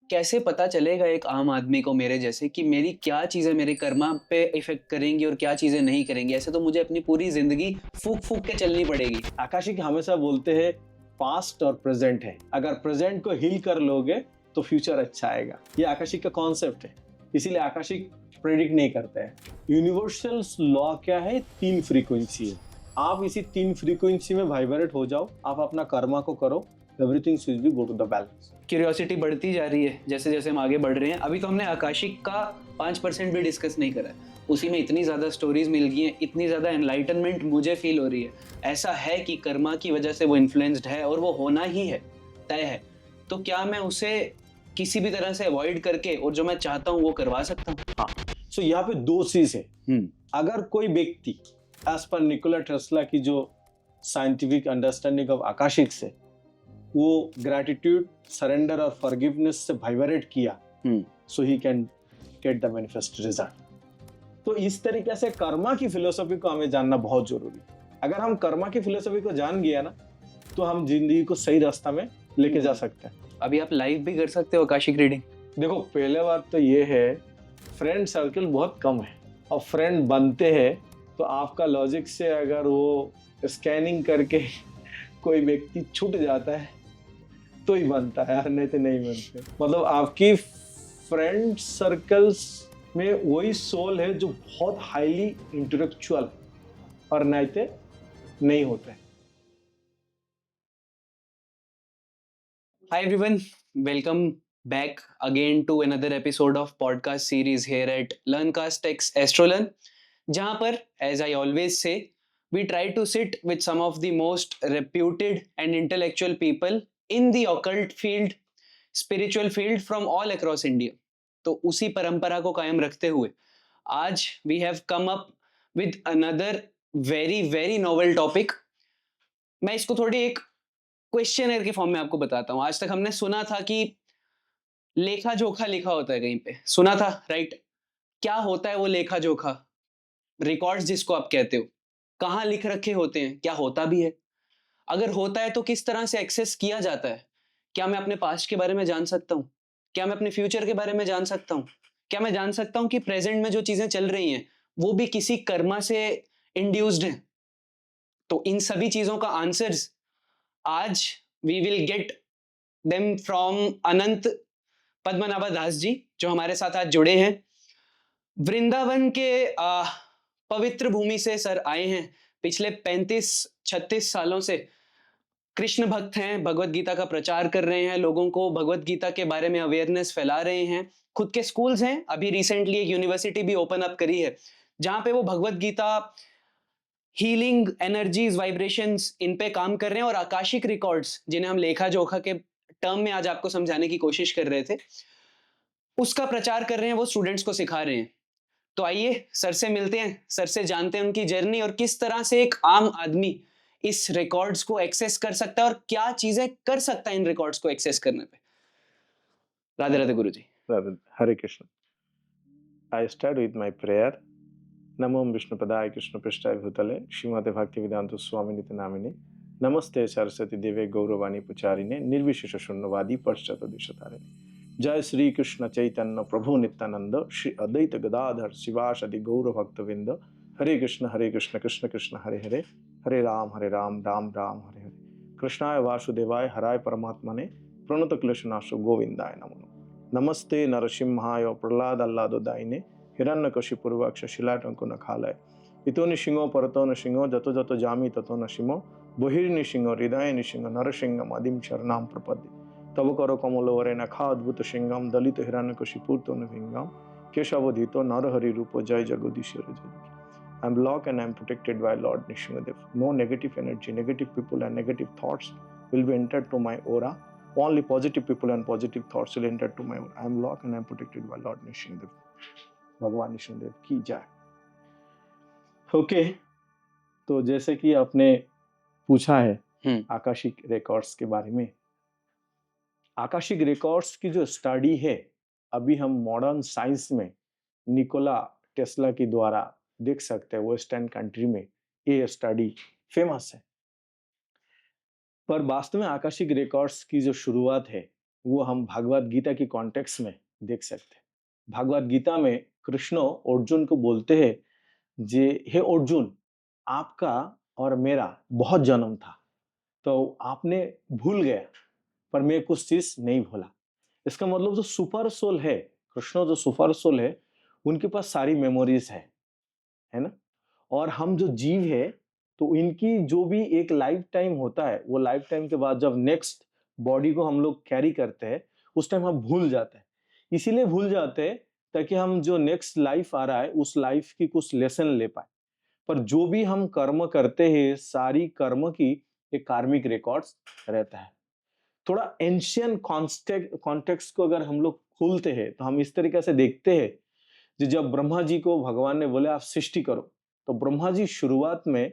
कैसे पता चलेगा एक आम आदमी को मेरे जैसे कि मेरी क्या चीजें मेरे कर्मा पे इफेक्ट करेंगी और क्या चीजें नहीं करेंगी? ऐसे तो मुझे अपनी पूरी जिंदगी फूक फूक के चलनी पड़ेगी। आकाशिक हमेशा बोलते हैं पास्ट और प्रेजेंट है, अगर प्रेजेंट को हील कर लोगे तो फ्यूचर अच्छा आएगा। ये आकाशिक का कॉन्सेप्ट है, इसीलिए आकाशिक प्रेडिक्ट नहीं करते हैं। यूनिवर्सल लॉ क्या है? 3 फ्रीक्वेंसी है। आप इसी 3 फ्रीक्वेंसी में वाइब्रेट हो जाओ, आप अपना कर्मा को करो, everything will be go to the balance. Curiosity बढ़ती जा रही है जैसे जैसे हम आगे बढ़ रहे हैं। अभी तो हमने आकाशिक का 5% भी डिस्कस नहीं करा है। उसी में इतनी ज्यादा स्टोरीज मिल गई हैं, इतनी ज्यादा एनलाइटनमेंट मुझे फील हो रही है। ऐसा है कि कर्मा की वजह से वो इन्फ्लुएंस्ड है और वो होना ही है, तय है। तो क्या मैं उसे किसी भी तरह से अवॉइड करके और जो मैं चाहता हूँ वो करवा सकता हूँ? हाँ, सो यहाँ पे 2 चीज है। अगर कोई व्यक्ति एज पर निकोला टेस्ला की जो साइंटिफिक अंडरस्टैंडिंग ऑफ आकाशिक से वो ग्रैटिट्यूड, सरेंडर और फॉरगिवनेस से वाइब्रेट किया, so he can get the manifest result. तो इस तरीके से कर्मा की फिलोसफी को हमें जानना बहुत जरूरी है। अगर हम कर्मा की फिलोसफी को जान गया ना, तो हम जिंदगी को सही रास्ता में लेके जा सकते हैं। अभी आप लाइव भी कर सकते हो आकाशिक रीडिंग। देखो, पहले बात तो ये है, फ्रेंड सर्कल बहुत कम है और फ्रेंड बनते हैं तो आपका लॉजिक से अगर वो स्कैनिंग करके कोई व्यक्ति छूट जाता है तो ही बनता है, नहीं तो नहीं बनते। मतलब आपकी फ्रेंड सर्कल्स में वही सोल है जो बहुत हाईली इंटेलेक्चुअल और नहीं तो नहीं होते। Hi everyone, welcome back again to another episode of podcast series here at Learncast X Astrolearn, जहाँ पर as I always say, we try to sit with some of the most reputed and intellectual people in the occult field, spiritual field from all across India. तो उसी परंपरा को कायम रखते हुए आज we have come up with another very novel topic. मैं इसको थोड़ी एक क्वेश्चनर के फॉर्म में आपको बताता हूँ। आज तक हमने सुना था कि लेखा जोखा लिखा होता है, कहीं पे सुना था, राइट? क्या होता है वो लेखा जोखा? रिकॉर्ड्स जिसको आप कहते हो, कहाँ लिख रखे होते हैं? क्या होता भी है? अगर होता है तो किस तरह से एक्सेस किया जाता है? क्या मैं अपने पास्ट के बारे में जान सकता हूँ? क्या मैं अपने फ्यूचर के बारे में जान सकता हूँ? क्या मैं जान सकता हूँ कि प्रेजेंट में जो चीजें चल रही हैं वो भी किसी कर्मा से इंड्यूस्ड हैं? तो इन सभी चीजों का आंसर्स आज we will get them from Anant Padmanabha Das ji, जो हमारे साथ आज जुड़े हैं। वृंदावन के पवित्र भूमि से सर आए हैं। पिछले 35-36 सालों से कृष्ण भक्त हैं, भगवत गीता का प्रचार कर रहे हैं, लोगों को भगवत गीता के बारे में अवेयरनेस फैला रहे हैं। खुद के स्कूल्स हैं, अभी रिसेंटली एक यूनिवर्सिटी भी ओपन अप करी है जहां पे वो Bhagavad Gita, healing energies, vibrations, इन पे काम कर रहे हैं। और आकाशिक रिकॉर्ड्स, जिन्हें हम लेखा जोखा के टर्म में आज आपको समझाने की कोशिश कर रहे थे, उसका प्रचार कर रहे हैं, वो स्टूडेंट्स को सिखा रहे हैं। तो आइए सर से मिलते हैं, सर से जानते हैं उनकी जर्नी और किस तरह से एक आम आदमी इस रिकॉर्ड्स को एक्सेस कर सकता है और क्या चीजें कर सकता है इन रिकॉर्ड्स को एक्सेस करने पे। राधे राधे गुरु जी। Hare Krishna. I start with my prayer. नमो विष्णुपदाय कृष्णपृष्ठाय भूतले श्रीमते भक्तिवेदांत स्वामी नित्य नामिने नमस्ते सरस्वती देवे गौरवाणी पुचारिणे निर्विशेष शून्यवादी पश्चात दिशतारिणे। जय श्री कृष्ण चैतन्य प्रभु नित्यानंद श्री अद्वैत गदाधर शिवासदि गौर भक्तविंद। हरे कृष्ण कृष्ण कृष्ण हरे हरे, हरे राम राम राम हरे हरे। कृष्णाय वासुदेवाय हराय परमात्मने प्रणत क्लेशनाशो गोविंदाय नमो नमः। नमस्ते नरसिंहाय प्रहलाद अल्लादोदायिने हिरण्यकशिपूर्वाक्ष शिलाटंको नखालय इतो निशिंगो परतो नशिंगो जतो जतो जामि ततो नशिमो बहिर्निशिंगो हृदय निशिंगो नरसिंगम आदिम शरणं प्रपद्ये। तब करो कमलवरे नखा अद्भुत सिंगम दलित हिरण्यकशिपूर्तो नभिंगम केशवधीतो नरहरि रूपो जय जगदीश्वर जय। I am locked and I am protected by Lord Nishinadev. No negative energy, negative people and negative thoughts will be entered to my aura. Only positive people and positive thoughts will enter to my aura. I am locked and I am protected by Lord Nishinadev. भगवान निशुनदेव की जय। Okay, तो जैसे कि आपने पूछा है Akashic records के बारे में। आकाशिक रिकॉर्ड्स की जो स्टडी है, अभी हम मॉडर्न साइंस में निकोला टेस्ला के द्वारा देख सकते हैं। वेस्टर्न कंट्री में ये स्टडी फेमस है। पर वास्तव में आकाशिक रिकॉर्ड्स की जो शुरुआत है वो हम भगवत गीता की कॉन्टेक्स्ट में देख सकते हैं। भगवत गीता में कृष्ण अर्जुन को बोलते हैं जे हे अर्जुन, आपका और मेरा बहुत जन्म था, तो आपने भूल गया, पर मैं कुछ चीज नहीं भूला। इसका मतलब जो सुपर सोल है, कृष्ण जो सुपर सोल है, उनके पास सारी मेमोरीज है ना। और हम जो जीव है, तो इनकी जो भी एक लाइफ टाइम होता है, वो लाइफ टाइम के बाद जब नेक्स्ट बॉडी को हम लोग कैरी करते हैं, उस टाइम हम भूल जाते हैं। इसीलिए भूल जाते हैं ताकि हम जो नेक्स्ट लाइफ आ रहा है, उस लाइफ की कुछ लेसन ले पाए। पर जो भी हम कर्म करते हैं, सारी कर्म की एक कार्मिक रिकॉर्ड्स रहता है। थोड़ा एंशियन कॉन्टेक्स्ट को अगर हम लोग खोलते हैं, तो हम इस तरीके से देखते हैं कि जब ब्रह्मा जी को भगवान ने बोले आप सृष्टि करो, तो ब्रह्मा जी शुरुआत में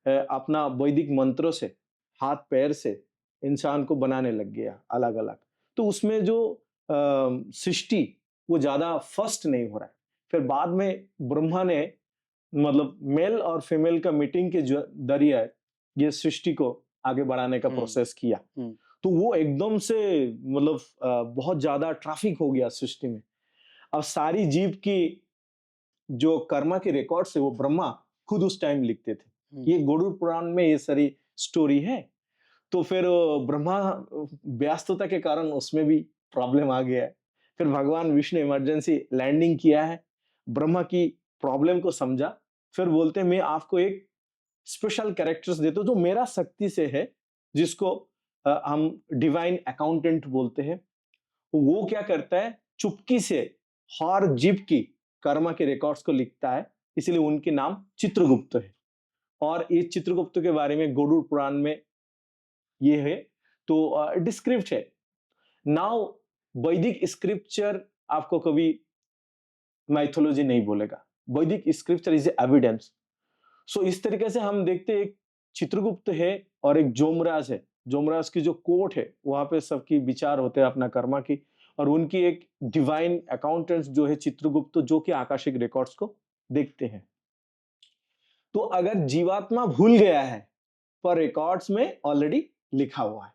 अपना वैदिक मंत्रों से, हाथ पैर से इंसान को बनाने लग गया अलग अलग। तो उसमें जो सृष्टि वो ज्यादा फर्स्ट नहीं हो रहा है। फिर बाद में ब्रह्मा ने मतलब मेल और फीमेल का मीटिंग के जरिए ये सृष्टि को आगे बढ़ाने का प्रोसेस किया। तो वो एकदम से मतलब बहुत ज्यादा ट्रैफिक हो गया सृष्टि में। अब सारी जीव की जो कर्मा के रिकॉर्ड्स है, वो ब्रह्मा खुद उस टाइम लिखते थे। ये गरुड़ पुराण में ये सारी स्टोरी है। तो फिर ब्रह्मा व्यस्तता के कारण उसमें भी प्रॉब्लम आ गया है। फिर भगवान विष्णु इमरजेंसी लैंडिंग किया है, ब्रह्मा की प्रॉब्लम को समझा। फिर बोलते हैं मैं आपको एक स्पेशल कैरेक्टर्स देता हूं जो मेरा शक्ति से है, जिसको हम डिवाइन अकाउंटेंट बोलते हैं। वो क्या करता है, चुपकी से हर जीव की कर्मा के रिकॉर्ड्स को लिखता है। इसलिए उनके नाम चित्रगुप्त है। और इस चित्रगुप्त के बारे में गरुड़ पुराण में ये है। तो डिस्क्रिप्ट है। नाउ वैदिक स्क्रिप्चर आपको कभी माइथोलॉजी नहीं बोलेगा। वैदिक स्क्रिप्चर इज एविडेंस। सो इस तरीके से हम देखते हैं, एक चित्रगुप्त है और एक जोमराज है। जोमराज की जो कोर्ट है, वहां पे सबकी विचार होते हैं अपना कर्मा की। और उनकी एक डिवाइन अकाउंटेंट जो है चित्रगुप्त, जो कि आकाशिक रिकॉर्ड्स को देखते हैं। तो अगर जीवात्मा भूल गया है, पर रिकॉर्ड्स में ऑलरेडी लिखा हुआ है।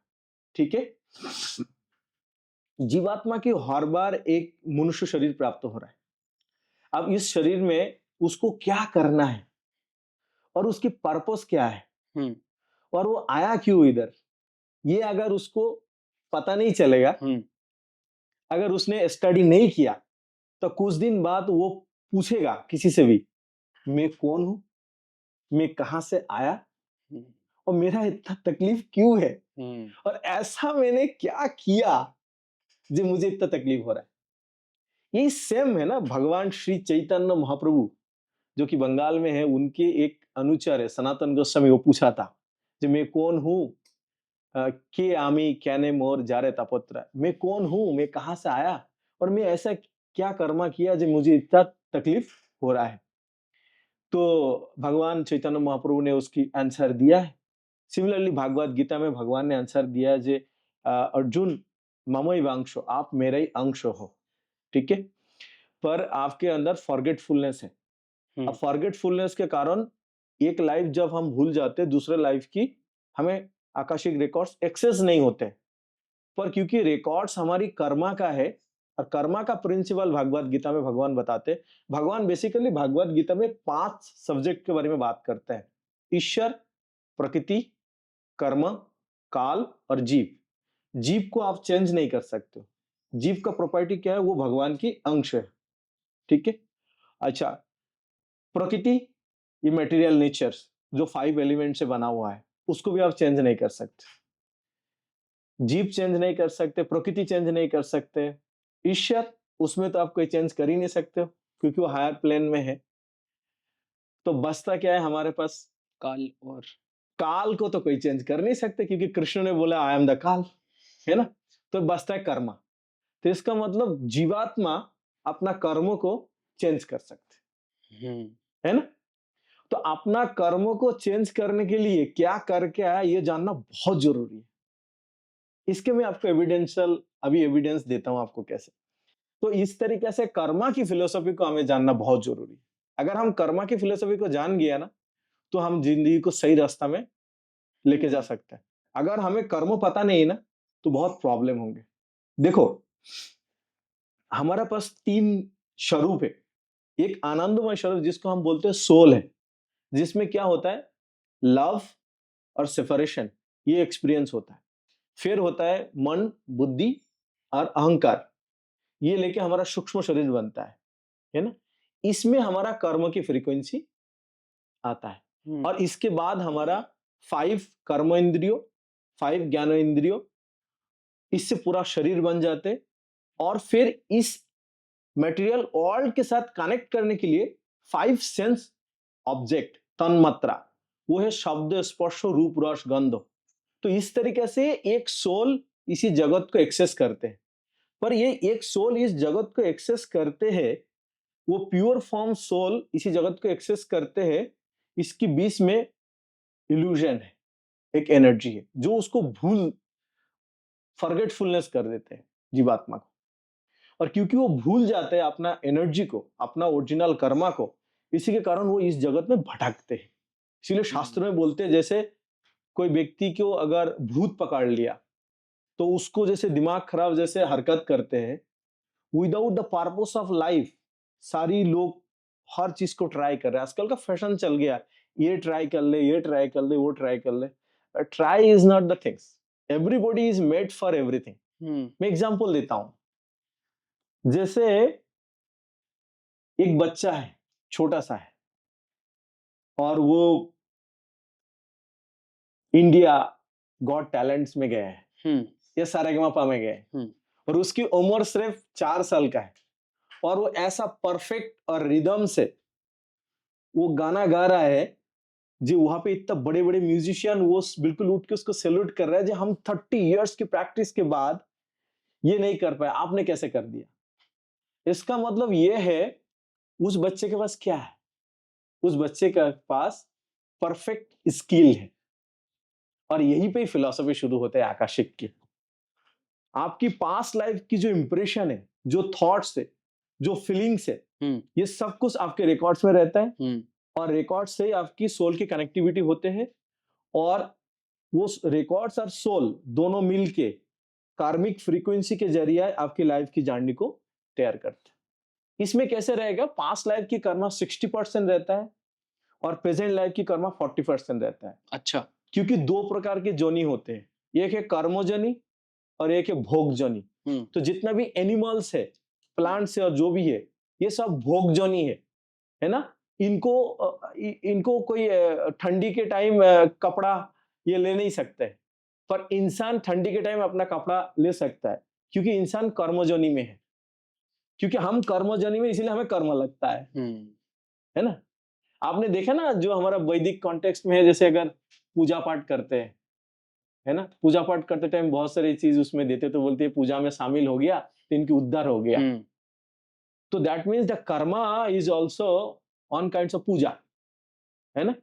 ठीक है। जीवात्मा की हर बार एक मनुष्य शरीर प्राप्त हो रहा है। अब इस शरीर में उसको क्या करना है और उसकी पर्पस क्या है, और वो आया क्यों इधर, ये अगर उसको पता नहीं चलेगा, अगर उसने स्टडी नहीं किया, तो कुछ दिन बाद वो पूछेगा किसी से भी, मैं कौन हूं, मैं कहां से आया, और मेरा इतना तकलीफ क्यों है, और ऐसा मैंने क्या किया जो मुझे इतना तकलीफ हो रहा है। यही सेम है ना भगवान श्री चैतन्य महाप्रभु, जो कि बंगाल में है, उनके एक अनुचर है सनातन गोस्वामी, वो पूछा था जो मैं कौन हूँ, के आमी कैने मोर जारे तपत्र, मैं कौन हूँ, मैं कहां से आया, और मैं ऐसा क्या कर्मा किया जो मुझे इतना तकलीफ हो रहा है। तो भगवान चैतन्य महाप्रभु ने उसकी आंसर दिया है। सिमिलरली भागवत गीता में भगवान ने आंसर दिया है जे अर्जुन ममैव अंशो, आप मेरा ही अंश हो। ठीक है। पर आपके अंदर फॉरगेटफुलनेस है। अब फॉरगेटफुलनेस के कारण एक लाइफ जब हम भूल जाते, दूसरे लाइफ की हमें आकाशिक रिकॉर्ड्स एक्सेस नहीं होते। पर क्योंकि रिकॉर्ड्स हमारी कर्मा का है, और कर्मा का प्रिंसिपल भगवत गीता में भगवान बताते। भगवान बेसिकली भगवत गीता में 5 सब्जेक्ट के बारे में बात करते हैं: ईश्वर, प्रकृति, कर्म, काल और जीव। जीव को आप चेंज नहीं कर सकते। जीव का प्रॉपर्टी क्या है, वो भगवान की अंश है। ठीक है। अच्छा, प्रकृति, ये मटेरियल नेचर जो 5 एलिमेंट से बना हुआ है, उसको भी आप चेंज नहीं कर सकते। जीव चेंज नहीं कर सकते, प्रकृति चेंज नहीं कर सकते। ईश्वर, उसमें तो आप कोई चेंज कर ही नहीं सकते हो, क्योंकि वो हायर प्लेन में है। तो बचता क्या है हमारे पास, काल। और काल को तो कोई चेंज कर नहीं सकते, क्योंकि कृष्ण ने बोला आई एम द काल, है ना। तो बचता है कर्म। तो इसका मतलब जीवात्मा अपना कर्म को चेंज कर सकते, है ना। तो अपना कर्म को चेंज करने के लिए क्या करके आया, ये जानना बहुत जरूरी है। इसके मैं आपको एविडेंशियल अभी एविडेंस देता हूं आपको कैसे। तो इस तरीके से कर्मा की फिलोसफी को हमें जानना बहुत जरूरी है। अगर हम कर्मा की फिलोसफी को जान गया ना, तो हम जिंदगी को सही रास्ता में लेके जा सकते हैं। अगर हमें कर्म पता नहीं ना, तो बहुत प्रॉब्लम होंगे। देखो, हमारा पास 3 स्वरूप है। एक आनंदमय स्वरूप जिसको हम बोलते हैं सोल है, जिसमें क्या होता है, लव और सेपरेशन, ये एक्सपीरियंस होता है। फिर होता है मन, बुद्धि और अहंकार, ये लेके हमारा सूक्ष्म शरीर बनता है ना? इसमें हमारा कर्म की फ्रीक्वेंसी आता है। और इसके बाद हमारा 5 कर्म इंद्रियों, 5 ज्ञान इंद्रियों, इससे पूरा शरीर बन जाते। और फिर इस मटेरियल वर्ल्ड के साथ कनेक्ट करने के लिए 5 सेंस ऑब्जेक्ट, तन्मात्रा, वो है शब्द, स्पर्श, रूप, रस, गंध। तो इस तरीके से एक सोल इसी जगत को एक्सेस करते हैं। पर ये एक सोल इस जगत को एक्सेस करते हैं, वो प्योर फॉर्म सोल इसी जगत को एक्सेस करते हैं, इसकी बीच में इल्यूजन है, एक एनर्जी है जो उसको फॉरगेटफुलनेस कर देते हैं जीवात्मा को। और क्योंकि वो भूल जाते हैं अपना एनर्जी को, अपना ओरिजिनल कर्मा को, इसी के कारण वो इस जगत में भटकते हैं। इसीलिए शास्त्र में बोलते हैं, जैसे कोई व्यक्ति को अगर भूत पकड़ लिया तो उसको जैसे दिमाग खराब जैसे हरकत करते हैं, without the purpose of life, सारी लोग हर चीज को ट्राई कर रहे हैं। आजकल का फैशन चल गया, ये ट्राई कर ले, ये ट्राई कर ले, वो ट्राई कर ले। Try is not the things, everybody is made for everything. मैं एग्जांपल देता हूं, जैसे एक बच्चा है, छोटा सा है, और वो इंडिया गॉट टैलेंट्स में गया है, या सारेगामापा में गया है, और उसकी उम्र सिर्फ 4 साल का है, और वो ऐसा परफेक्ट और रिदम से वो गाना गा रहा है, जी वहां पे इतना बड़े बड़े म्यूजिशियन वो बिल्कुल उठ के उसको सैल्यूट कर रहा है, जी हम 30 इयर्स की प्रैक्टिस के बाद ये नहीं कर पाए, आपने कैसे कर दिया। इसका मतलब ये है, उस बच्चे के पास क्या है, उस बच्चे के पास परफेक्ट स्किल है। और यहीं पे फिलॉसफी शुरू होता है आकाशिक की। आपकी पास्ट लाइफ की जो इंप्रेशन है, जो थॉट्स है, जो फीलिंग्स है, ये सब कुछ आपके रिकॉर्ड्स में रहता है। और रिकॉर्ड से आपकी सोल की कनेक्टिविटी होते हैं, और वो रिकॉर्ड्स और सोल दोनों मिलके कार्मिक फ्रीक्वेंसी के जरिए आपकी लाइफ की जर्नी को तैयार करते हैं। इसमें कैसे रहेगा, पास्ट लाइफ की कर्मा 60% रहता है और प्रेजेंट लाइफ की कर्मा 40% रहता है। अच्छा, क्योंकि 2 प्रकार के जोनी होते हैं, एक है कर्मोजनी और एक है भोगजनी। तो जितना भी एनिमल्स है, प्लांट्स है और जो भी है, ये सब भोगजनी है ना। इनको कोई ठंडी के टाइम कपड़ा ये ले नहीं सकते, पर इंसान ठंडी के टाइम अपना कपड़ा ले सकता है, क्योंकि इंसान कर्मजोनी में है। क्योंकि हम कर्मजोनी में, इसीलिए हमें कर्म लगता है ना। आपने देखा ना, जो हमारा वैदिक कॉन्टेक्स्ट में है, जैसे अगर पूजा पाठ करते हैं, है ना, पूजा पाठ करते टाइम बहुत सारी चीज उसमें देते, तो बोलते हैं पूजा में शामिल हो गया तो इनकी उद्धार हो गया। तो that means the karma is also on kinds of puja, है ना।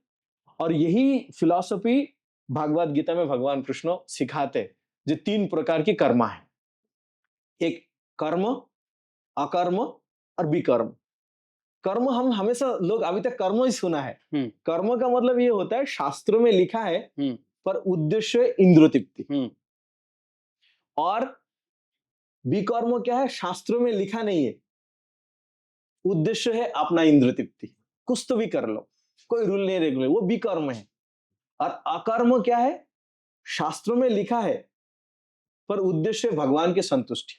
और यही फिलॉसफी भागवत गीता में भगवान कृष्ण सिखाते, जो 3 प्रकार की कर्मा है, एक कर्म, अकर्म और विकर्म। कर्म, हम हमेशा लोग अभी तक कर्म ही सुना है। कर्म का मतलब ये होता है, शास्त्रों में लिखा है, पर उद्देश्य इंद्रिय तृप्ति। और विकर्म क्या है, शास्त्रों में लिखा नहीं है, उद्देश्य है अपना इंद्रिय तृप्ति, कुछ तो भी कर लो, कोई रूल नहीं रेगुलर, वो विकर्म है। और अकर्म क्या है, शास्त्रों में लिखा है, पर उद्देश्य भगवान की संतुष्टि।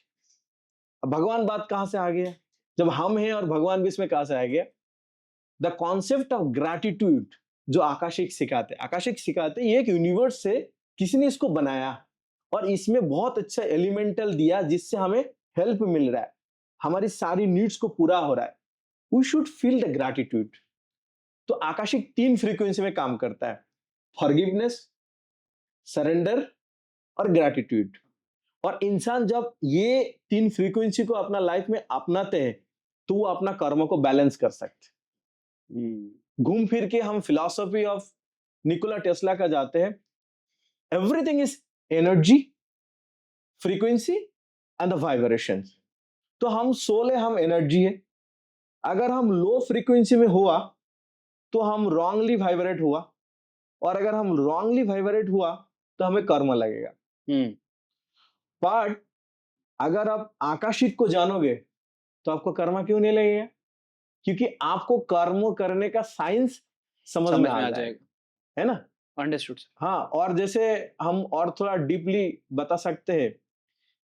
अब भगवान बात कहां से आ गया, जब हम हैं और भगवान बीच में कहां से आ गया। द कॉन्सेप्ट ऑफ ग्रैटिट्यूड जो आकाशिक सिखाते ये एक यूनिवर्स से किसी ने इसको बनाया, और इसमें बहुत अच्छा एलिमेंटल दिया, जिससे हमें हेल्प मिल रहा है, हमारी सारी नीड्स को पूरा हो रहा है। We should feel the gratitude. तो आकाशिक 3 फ्रीक्वेंसी में काम करता है, फॉरगिवनेस, सरेंडर और ग्रैटिट्यूड। और इंसान जब ये 3 फ्रीक्वेंसी को अपना लाइफ में अपनाते हैं, तो वो अपना कर्म को बैलेंस कर सकते। घूम फिर के हम फिलॉसफी ऑफ निकोला टेस्ला का जाते हैं, everything is energy, frequency and the vibration. तो हम सोल है, हम एनर्जी है। अगर हम लो फ्रीक्वेंसी में हुआ तो हम रॉन्गली वाइब्रेट हुआ, और अगर हम रॉन्गली वाइब्रेट हुआ तो हमें कर्म लगेगा। बट अगर आप आकाशिक को जानोगे तो आपको कर्मा क्यों नहीं लगेगा? क्योंकि आपको कर्म करने का साइंस समझ में समझ आ में आ जाएगा, जाएगा। है ना? Understood sir. हाँ, और जैसे हम और थोड़ा डीपली बता सकते हैं,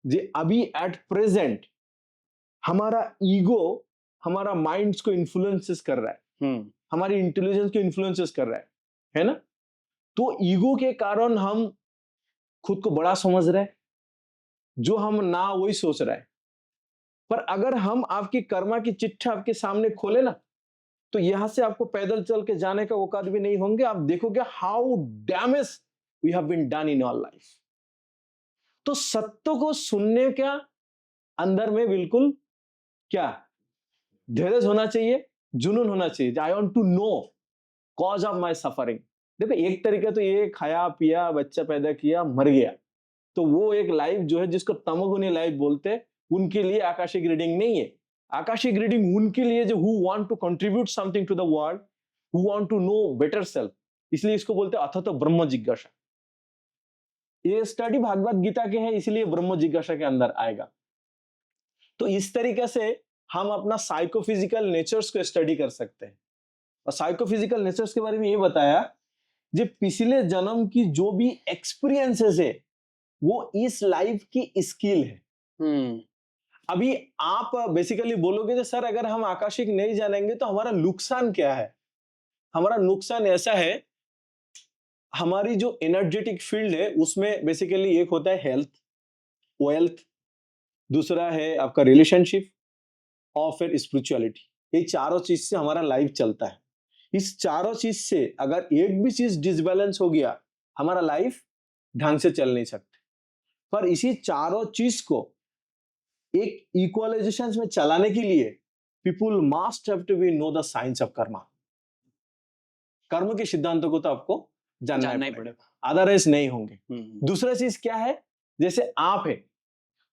जी अभी एट प्रेजेंट हमारा ईगो हमारा माइंड्स को इन्फ्लुएंसेस कर रहा है, हमारी इंटेलिजेंस को इन्फ्लुएंसेस कर रहा है ना? तो ईगो के कारण हम खुद को बड़ा समझ रहे हैं, जो हम ना वही सोच रहा है। पर अगर हम आपकी कर्मा की चिट्ठी आपके सामने खोले ना, तो यहां से आपको पैदल चल के जाने का औकात भी नहीं होंगे। आप देखोगे how damage we have been done in our life. तो सत्य को सुनने का अंदर में बिल्कुल क्या धैर्य होना चाहिए, जुनून होना चाहिए। I want to know cause of my suffering. देखो एक तरीका तो ये खाया पिया बच्चा पैदा किया मर गया, तो वो एक लाइफ जो है जिसको तमोगुनी लाइफ बोलते हैं, उनके लिए आकाशिक रीडिंग नहीं है। आकाशिक रीडिंग उनके लिए जो who want to contribute something to the world, who want to know better self, इसलिए इसको बोलते हैं अथतो ब्रह्म जिज्ञासा। ये स्टडी भागवत गीता के है, इसलिए ब्रह्म जिज्ञासा के अंदर आएगा। तो इस तरीके से हम अपना साइकोफिजिकल नेचर्स को स्टडी कर सकते हैं। और साइकोफिजिकल नेचर्स के बारे में ये बताया, जो पिछले जन्म की जो भी एक्सपीरियंसेस है वो इस लाइफ की स्किल है। अभी आप बेसिकली बोलोगे कि सर अगर हम आकाशिक नहीं जानेंगे तो हमारा नुकसान क्या है? हमारा नुकसान ऐसा है, हमारी जो एनर्जेटिक फील्ड है उसमें बेसिकली एक होता है हेल्थ, वेल्थ, दूसरा है आपका रिलेशनशिप और फिर स्पिरिचुअलिटी। ये चारों चीज से हमारा लाइफ चलता है। इस चारों चीज से अगर एक भी चीज डिसबैलेंस हो गया, हमारा लाइफ ढंग से चल नहीं सकता। पर इसी चारों चीज को एक इक्वलाइजेशन में चलाने के लिए people must have to be know the science of karma. कर्म के सिद्धांतों को तो आपको जानना ही पड़ेगा, अदरवाइज नहीं होंगे। दूसरा चीज क्या है, जैसे आप है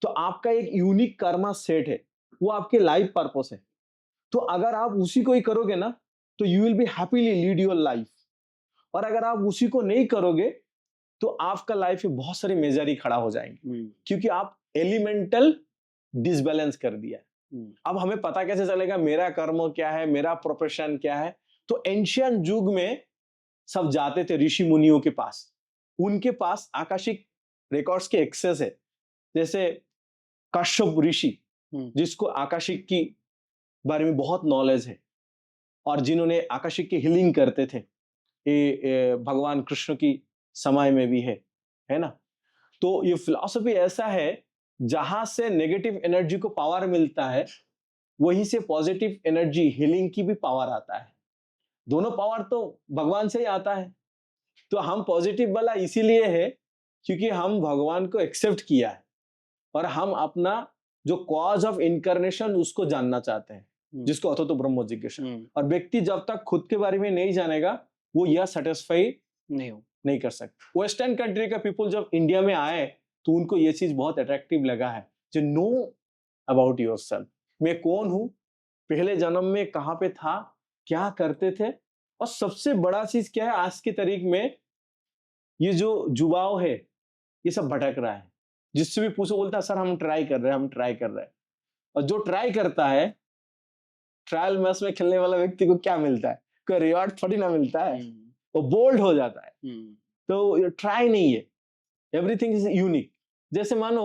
तो आपका एक यूनिक कर्मा सेट है, वो आपके लाइफ पर्पस है। तो अगर आप उसी को ही करोगे ना तो you will B happily lead your life. और अगर आप उसी को नहीं करोगे तो आपका लाइफ में बहुत सारी मेजर ही खड़ा हो जाएंगे, क्योंकि आप एलिमेंटल डिसबैलेंस कर दिया। अब हमें पता कैसे चलेगा मेरा कर्म क्या है, मेरा प्रोफेशन क्या है? तो एंशियंट युग में सब जाते थे ऋषि मुनियों के पास, उनके पास आकाशिक रिकॉर्ड्स के एक्सेस है। जैसे कश्यप ऋषि, जिसको आकाशिक की बारे में बहुत नॉलेज है और जिन्होंने आकाशिक की हीलिंग करते थे, ये भगवान कृष्ण की समय में भी है ना? तो ये फिलॉसफी ऐसा है जहां से नेगेटिव एनर्जी को पावर मिलता है, वहीं से पॉजिटिव एनर्जी हीलिंग की भी पावर आता है। दोनों पावर तो भगवान से ही आता है। तो हम पॉजिटिव वाला इसीलिए है क्योंकि हम भगवान को एक्सेप्ट किया है और हम अपना जो कॉज ऑफ इनकारनेशन उसको जानना चाहते हैं, जिसको अथो तो ब्रह्म जिज्ञासा। और व्यक्ति जब तक खुद के बारे में नहीं जानेगा वो यह सेटिस्फाई नहीं कर सकता। वेस्टर्न कंट्री का पीपल जब इंडिया में आए तो उनको ये चीज बहुत अट्रैक्टिव लगा है, जो नो अबाउट योरसेल्फ, मैं कौन हूं, पहले जन्म में कहां पे था, क्या करते थे। और सबसे बड़ा चीज क्या है, आज की तारीख में ये जो जुबाव है ये सब भटक रहा है। जिससे भी पूछो बोलता है सर हम ट्राई कर रहे हैं, हम ट्राई कर रहे हैं। और जो ट्राई करता है, ट्रायल मैच में खेलने वाला व्यक्ति को क्या मिलता है? कोई रिवॉर्ड थोड़ी ना मिलता है, वो बोल्ड हो जाता है। तो ट्राई नहीं है, एवरीथिंग इज यूनिक। जैसे मानो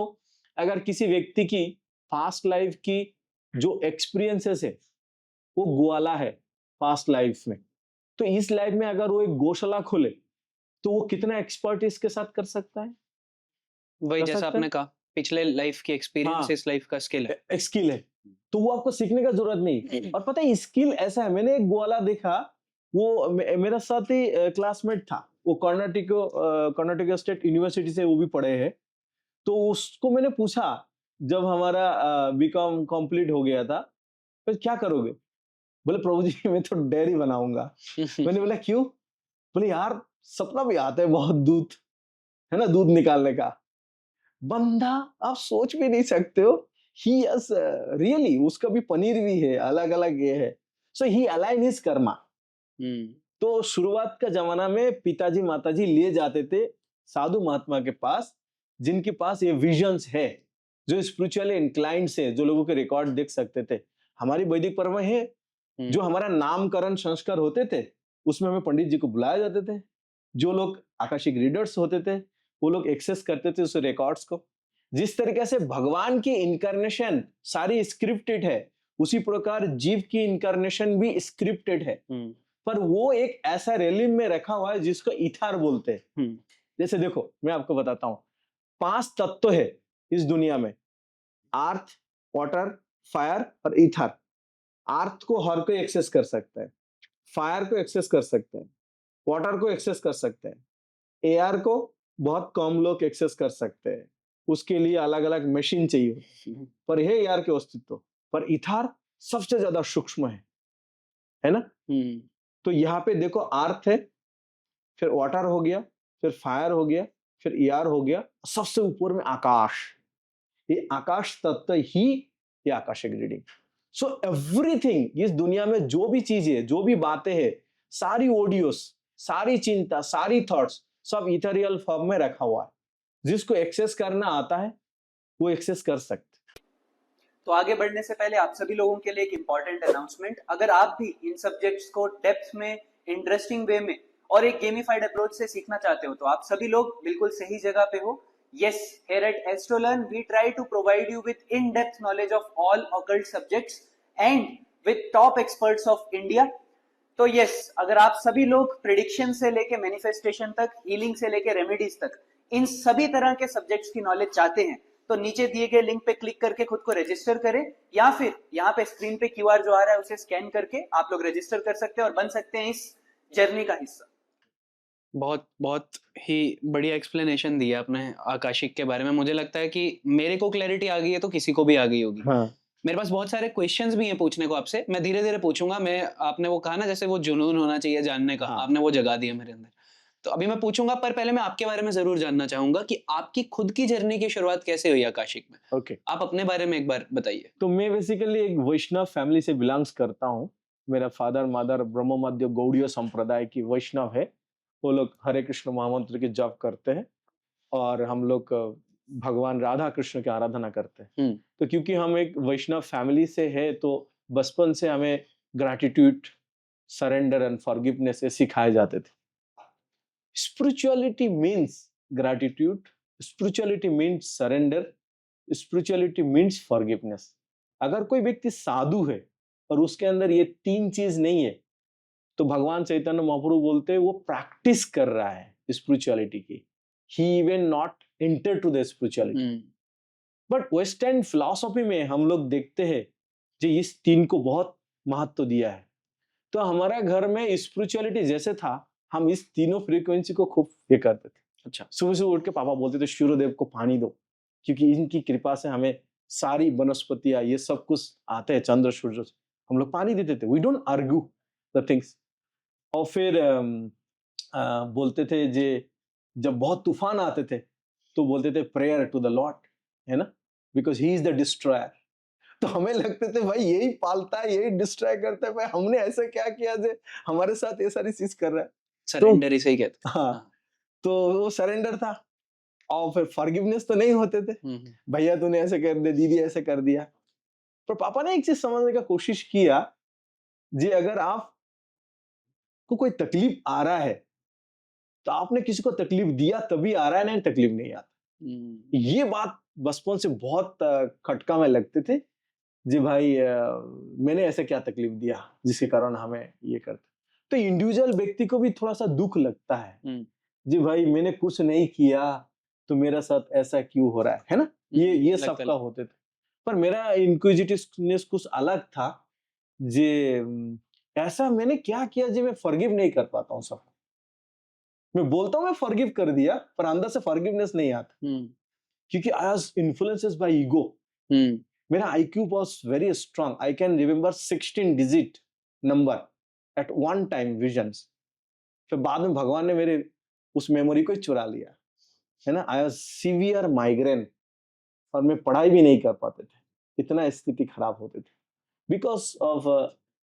अगर किसी व्यक्ति की पास्ट लाइफ की जो एक्सपीरियंसेस है वो ग्वाला है पास्ट लाइफ में, तो इस लाइफ में अगर वो एक गौशाला खोले तो वो कितना एक्सपर्टीज के साथ कर सकता है? वही जैसा आपने कहा पिछले लाइफ की एक्सपीरियंस इस लाइफ का स्किल है, स्किल है। तो वो आपको सीखने का जरूरत नहीं। और पता है स्किल ऐसा है, मैंने एक ग्वाला देखा, वो मेरा साथ ही क्लासमेट था, वो कर्नाटक स्टेट यूनिवर्सिटी से वो भी पढ़े हैं। तो उसको मैंने पूछा जब हमारा बीकॉम कंप्लीट हो गया था, तो क्या करोगे? बोले प्रभु जी मैं तो डेयरी बनाऊंगा। मैंने बोला क्यों? बोले यार सपना भी आता है बहुत दूध, है ना, दूध निकालने का। बंदा आप सोच भी नहीं सकते हो, ही इज रियली, उसका भी पनीर भी है, अलग अलग ये है। सो ही अलाइन हिज कर्मा। तो शुरुआत का जमाना में पिताजी माताजी ले जाते थे साधु महात्मा के पास, जिनके पास ये विजन्स है जो स्पिरिचुअली इंक्लाइंड से, जो लोगों के रिकॉर्ड देख सकते थे, हमारी वैदिक परंपरा में है। जो हमारा नामकरण संस्कार होते थे, उसमें हमें पंडित जी को बुलाया जाते थे। जो लोग आकाशिक रीडर्स होते थे, वो लोग एक्सेस करते थे उस रिकॉर्ड्स को। जिस तरीके से भगवान की इनकारनेशन सारी स्क्रिप्टेड है, उसी प्रकार जीव की इनकारनेशन भी स्क्रिप्टेड है। पर वो एक ऐसा रेलिम में रखा हुआ है जिसको इथार बोलते हैं। जैसे देखो, मैं आपको बताता हूँ, 5 तत्व है इस दुनिया में: अर्थ, वाटर, फायर और ईथर। अर्थ को हर कोई एक्सेस कर सकता है, फायर को एक्सेस कर सकते हैं, वाटर को एक्सेस कर सकते हैं, एयर को बहुत कम लोग एक्सेस कर सकते हैं, उसके लिए अलग अलग मशीन चाहिए। पर है एयर के अस्तित्व, पर ईथर सबसे ज्यादा सूक्ष्म है ना। तो यहाँ पे देखो, अर्थ है, फिर वाटर हो गया, फिर फायर हो गया, फिर एयर हो गया, सबसे ऊपर में आकाश। ये आकाश तत्व ही ये आकाशिक रीडिंग। सो एवरीथिंग, इस दुनिया में जो भी चीजें, जो भी बातें हैं, सारी ऑडियोस, सारी चिंता, सारी थॉट्स, सब इथेरियल फॉर्म में रखा हुआ है। जिसको एक्सेस करना आता है वो एक्सेस कर सकते। तो आगे बढ़ने से पहले आप सभी लोगों के लिए एक इंपॉर्टेंट अनाउंसमेंट। अगर आप भी इन सब्जेक्ट्स को डेप्थ में, इंटरेस्टिंग वे में और एक गेमिफाइड अप्रोच से सीखना चाहते हो, तो आप सभी लोग बिल्कुल सही जगह पे हो। Yes, here at AstroLearn, we try to provide you with in-depth knowledge of all occult subjects and with top experts of India. तो यस, अगर आप सभी लोग प्रिडिक्शन से लेके मैनिफेस्टेशन तक, हीलिंग से लेके रेमेडीज तक, इन सभी तरह के सब्जेक्ट्स की नॉलेज चाहते हैं, तो नीचे दिए गए लिंक पे क्लिक करके खुद को रजिस्टर करें, या फिर यहाँ पे स्क्रीन पे क्यूआर जो आ रहा है उसे स्कैन करके आप लोग रजिस्टर कर सकते हैं और बन सकते हैं इस जर्नी का हिस्सा। बहुत बहुत ही बढ़िया एक्सप्लेनेशन दिया आपने आकाशिक के बारे में। मुझे लगता है कि मेरे को क्लैरिटी आ गई है तो किसी को भी आ गई होगी। हाँ। मेरे पास बहुत सारे क्वेश्चंस भी हैं पूछने को आपसे, मैं धीरे धीरे पूछूंगा। मैं, आपने वो कहा ना जैसे वो जुनून होना चाहिए जानने का, हाँ। आपने वो जगा दिया मेरे अंदर। तो अभी मैं पूछूंगा, पर पहले मैं आपके बारे में जरूर जानना चाहूंगा कि आपकी खुद की जर्नी की शुरुआत कैसे हुई आकाशिक में। ओके। आप अपने बारे में एक बार बताइए। तो मैं बेसिकली एक वैष्णव फैमिली से बिलोंग्स करता हूँ। मेरा फादर मदर ब्रह्म मध्य गौड़ीय संप्रदाय की वैष्णव है। वो लोग हरे कृष्ण महामंत्र की जप करते हैं और हम लोग भगवान राधा कृष्ण की आराधना करते हैं। तो क्योंकि हम एक वैष्णव फैमिली से है, तो बचपन से हमें ग्रैटिट्यूड, सरेंडर एंड फॉरगिवनेस सिखाए जाते थे। Spirituality means gratitude, spirituality means surrender, spirituality means forgiveness. अगर कोई व्यक्ति साधु है और उसके अंदर ये 3 चीज नहीं है, तो भगवान चैतन्य महाप्रभु बोलते हैं वो प्रैक्टिस कर रहा है स्पिरिचुअलिटी की। He even not enter to the spirituality. But western philosophy में हम लोग देखते हैं जो इस 3 को बहुत महत्व दिया है। तो हमारा घर में स्पिरिचुअलिटी जैसे था, हम इस तीनों फ्रीक्वेंसी को खूब ये करते थे। अच्छा, सुबह सुबह उठ के पापा बोलते थे सूर्यदेव को पानी दो, क्योंकि इनकी कृपा से हमें सारी वनस्पतियां ये सब कुछ आते हैं, चंद्र सूर्य से। हम लोग पानी देते थे, we don't argue the things. और फिर बोलते थे जे जब बहुत तूफान आते थे तो बोलते थे प्रेयर टू द लॉर्ड, है ना, because he is the destroyer. तो हमें लगते थे भाई यही पालता है, यही डिस्ट्रॉय करता है, भाई हमने ऐसा क्या किया जो हमारे साथ ये सारी चीज कर रहा है। सरेंडर इसे ही कहते हैं। हाँ, तो वो सरेंडर था। और फिर फॉरगिवनेस तो नहीं होते थे, भैया तूने ऐसे कर दिया, दीदी ऐसे कर दिया। पर पापा ने एक चीज समझने का कोशिश किया, जी अगर आप को कोई तकलीफ आ रहा है तो आपने किसी को तकलीफ दिया तभी आ रहा है, नहीं तकलीफ नहीं आता। ये बात बचपन से बहुत खटका में लगते थे जी भाई, मैंने ऐसे क्या तकलीफ दिया जिसके कारण हमें ये करते। तो इंडिविजुअल व्यक्ति को भी थोड़ा सा दुख लगता है जी भाई मैंने कुछ नहीं किया तो मेरा साथ ऐसा क्यों हो रहा है ना। ये सबका होते थे। पर मेरा इंक्विजिटिवनेस कुछ अलग था जे ऐसा मैंने क्या किया जी मैं फॉरगिव नहीं कर पाता हूँ सबको। मैं बोलता हूँ मैं फॉरगिव कर दिया, पर अंदर से फॉरगिवनेस नहीं आता, क्योंकि I was influenced by ego. मेरा IQ was very strong. I can remember 16 digit number at one time visions. फिर बाद में भगवान ने मेरे उस मेमोरी को चुरा लिया, है ना। I was severe migraine और मैं पढ़ाई भी नहीं कर पाते थे, इतना स्थिति खराब होते थे because of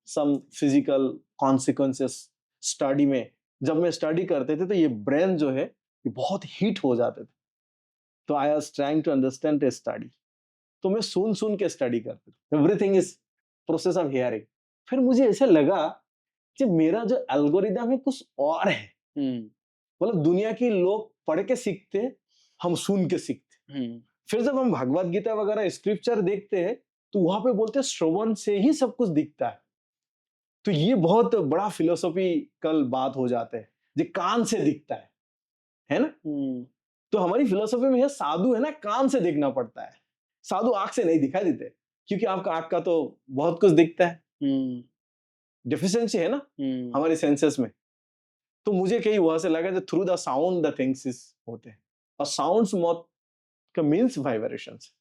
some physical consequences study में। जब मैं स्टडी करते थे तो ये ब्रेन जो है ये बहुत हीट हो जाते थे। तो I was trying to understand the study. तो मैं सुन सुन के स्टडी करता था, everything is process of hearing. फिर मुझे ऐसे लगा कि मेरा जो एल्गोरिदम है कुछ और है, मतलब दुनिया के लोग पढ़ के सीखते, हम सुन के सीखते। फिर जब हम भगवत गीता वगैरह स्क्रिप्चर देखते हैं तो वहां पे बोलते हैं श्रवण से ही सब कुछ दिखता है। तो ये बहुत बड़ा फिलोसॉफिकल बात हो जाता है, जो कान से दिखता है ना। तो हमारी फिलोसॉफी में है साधु है ना, कान से देखना पड़ता है, साधु आंख से नहीं दिखाई देते, क्योंकि आपका आंख का तो बहुत कुछ दिखता है, डेफिशिएंसी है ना हमारे सेंसेस में। तो मुझे कहीं वहां से लगा कि through the sound the things is होते हैं, और साउंड्स मौत का मीन्स वाइब्रेशंस।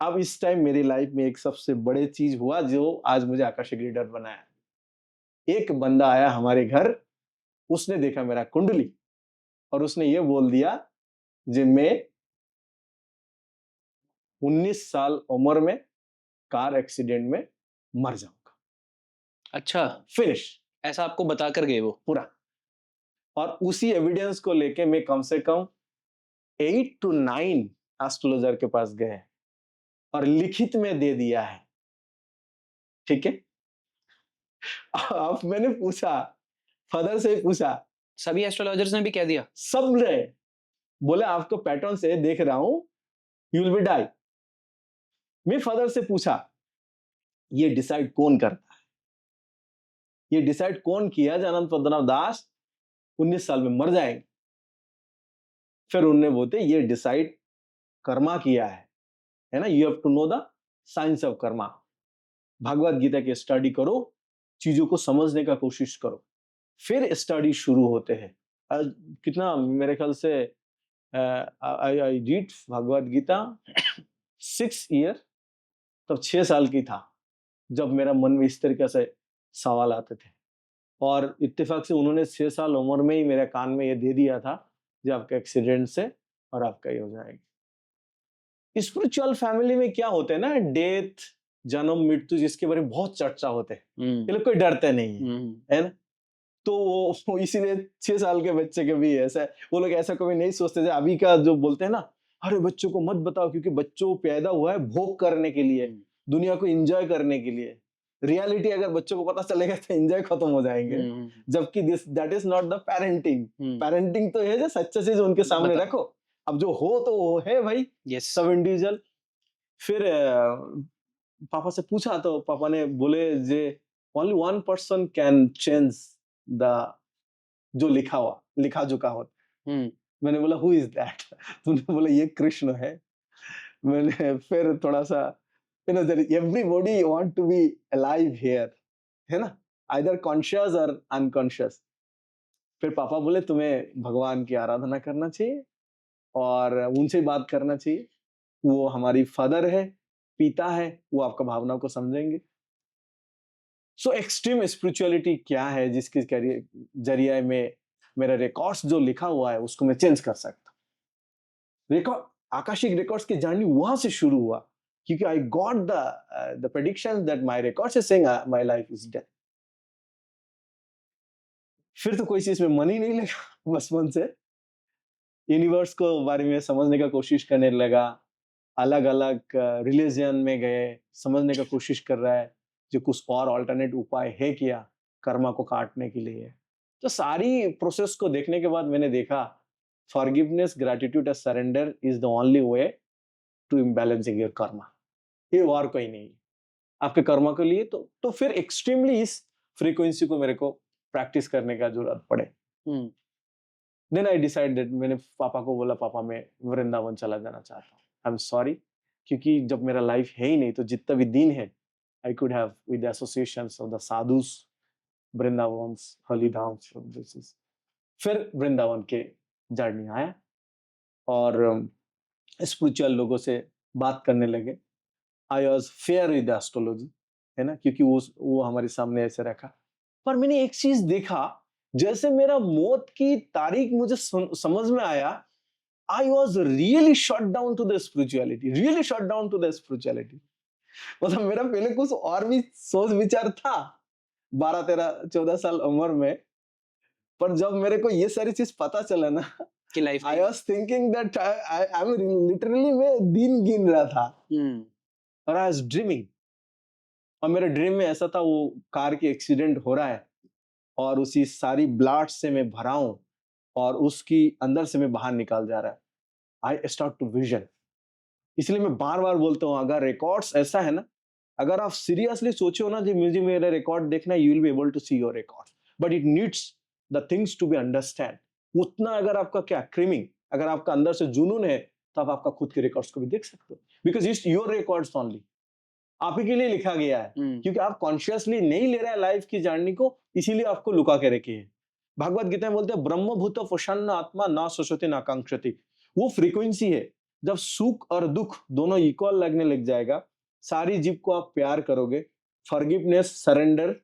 अब इस टाइम मेरी लाइफ में एक सबसे बड़े चीज हुआ जो आज मुझे आकाशिक रीडर बनाया। एक बंदा आया हमारे घर, उसने देखा मेरा कुंडली और उसने ये बोल दिया कि मैं 19 साल उम्र में कार एक्सीडेंट में मर जाऊंगा। अच्छा, फिनिश, ऐसा आपको बता कर गए वो पूरा। और उसी एविडेंस को लेके मैं कम से कम 8 to 9 एस्ट्रोलॉजर के पास गए और लिखित में दे दिया है, ठीक है। अब मैंने पूछा, फादर से पूछा, सभी एस्ट्रोलॉजर्स ने भी कह दिया? सब ने बोले आपको पैटर्न से देख रहा हूं, यू विल बी डाई। मैं फादर से पूछा ये डिसाइड कौन करता है, ये डिसाइड कौन किया कि अनंत पद्मनाभ दास 19 साल में मर जाएंगे। फिर उन्होंने बोलते ये डिसाइड कर्मा किया है ना, you have to know the science of karma. Bhagavad Gita की स्टडी करो, चीजों को समझने का कोशिश करो, फिर स्टडी शुरू होते हैं। कितना मेरे ख्याल से I read Bhagavad Gita 6 year, तब 6 साल की था जब मेरा मन में इस तरीके से सवाल आते थे। और इत्तेफाक से उन्होंने 6 साल उम्र में ही मेरे कान में ये दे दिया था कि आपका एक्सीडेंट से और आपका ये हो जाएगा। स्पिरिचुअल फैमिली में क्या होते हैं ना, डेथ, जन्म, मृत्यु, जिसके बारे में बहुत चर्चा होते हैं, ये लोग कोई डरते नहीं है ना। तो वो इसीलिए 6 साल के बच्चे के भी ऐसा, वो लोग ऐसा कभी नहीं सोचते थे। अभी का जो बोलते हैं ना, अरे बच्चों को मत बताओ, क्योंकि बच्चों पैदा हुआ है भोग करने के लिए, दुनिया को एंजॉय करने के लिए। रियलिटी अगर बच्चों को पता चलेगा तो एंजॉय खत्म हो जाएंगे। जबकि that is not the parenting. Parenting तो है जो सच्चा चीज उनके सामने रखो, अब जो हो तो वो है भाई, सब इंडिविजुअल। फिर पापा से पूछा तो पापा ने बोले जे only one person can change the जो लिखा झुका होता। मैंने बोला हु इज दैट? तूने बोला ये कृष्ण है। मैंने फिर थोड़ा सा everybody want to be alive here, है ना, आइदर कॉन्शियस और अनकॉन्शियस। फिर पापा बोले तुम्हें भगवान की आराधना करना चाहिए और उनसे बात करना चाहिए, वो हमारी फादर है, पिता है, वो आपका भावनाओं को समझेंगे। सो एक्सट्रीम स्पिरिचुअलिटी क्या है जिसके जरिए में मेरा रिकॉर्ड्स जो लिखा हुआ है उसको मैं चेंज कर सकता हूँ। रिकॉर्ड, आकाशिक रिकॉर्ड्स की जर्नी वहां से शुरू हुआ, क्योंकि I got the prediction that my records is saying my life is dead. फिर तो कोई चीज में मन ही नहीं लगा, बचपन से यूनिवर्स को बारे में समझने का कोशिश करने लगा, अलग अलग रिलीजन में गए, समझने का कोशिश कर रहा है जो कुछ और अल्टरनेट उपाय है क्या कर्मा को काटने के लिए। तो सारी प्रोसेस को देखने के बाद मैंने देखा forgiveness, gratitude and surrender is the only way to imbalancing your karma. ये और कोई नहीं आपके कर्मा के लिए। तो फिर एक्सट्रीमली इस फ्रीक्वेंसी को मेरे को प्रैक्टिस करने का जरूरत पड़े। देन आई डिसाइडेड, मैंने पापा को बोला पापा मैं वृंदावन चला जाना चाहता हूँ, आई एम सॉरी, क्योंकि जब मेरा लाइफ है ही नहीं तो जितना भी दिन है I could have with associations of the sadhus, Vrindavan, Halidham. फिर वृंदावन के जर्नी आया और स्पिरिचुअल लोगों से बात करने लगे। I was fair with astrology, है ना, क्योंकि वो हमारे सामने ऐसे रखा। पर मैंने एक चीज देखा, जैसे मेरा मौत की तारीख मुझे समझ में आया, I was really shut down to the spirituality, really shut down to the spirituality. मतलब मेरा पहले कुछ और भी सोच विचार था 12, 13, 14 साल उम्र में, पर जब मेरे को ये सारी चीज पता चला ना, कि life I was thinking that I am literally मैं दिन गिन रहा था और आई वॉज ड्रीमिंग। और मेरे ड्रीम में ऐसा था, वो कार की एक्सीडेंट हो रहा है और उसी सारी ब्लड से मैं भरा हूं और उसकी अंदर से मैं बाहर निकाल जा रहा है। I start to vision. इसलिए मैं बार बार बोलता हूँ, अगर रिकॉर्ड्स ऐसा है ना, अगर आप सीरियसली सोचो ना कि मुझे मेरा रिकॉर्ड देखना, you will be able to see your record, but it needs the things to be understand. उतना अगर आपका क्या क्रीमिंग, अगर आपका अंदर से जुनून है, तो आप आपका खुद के रिकॉर्ड्स को भी देख सकते हो, because it's your records only. आप ही के लिए लिखा गया है, क्योंकि आप कॉन्शियसली नहीं ले रहे हैं लाइफ की जर्नी को, इसीलिए आपको लुका के रखी है। भगवत गीता में बोलते हैं ब्रह्मभूत प्रसन्न आत्मा ना शोषति ना कांक्षति। वो फ्रीक्वेंसी है, जब सुख और दुख दोनों इक्वल लगने लग जाएगा, सारी जीव को आप प्यार करोगे, फॉरगिवनेस, सरेंडर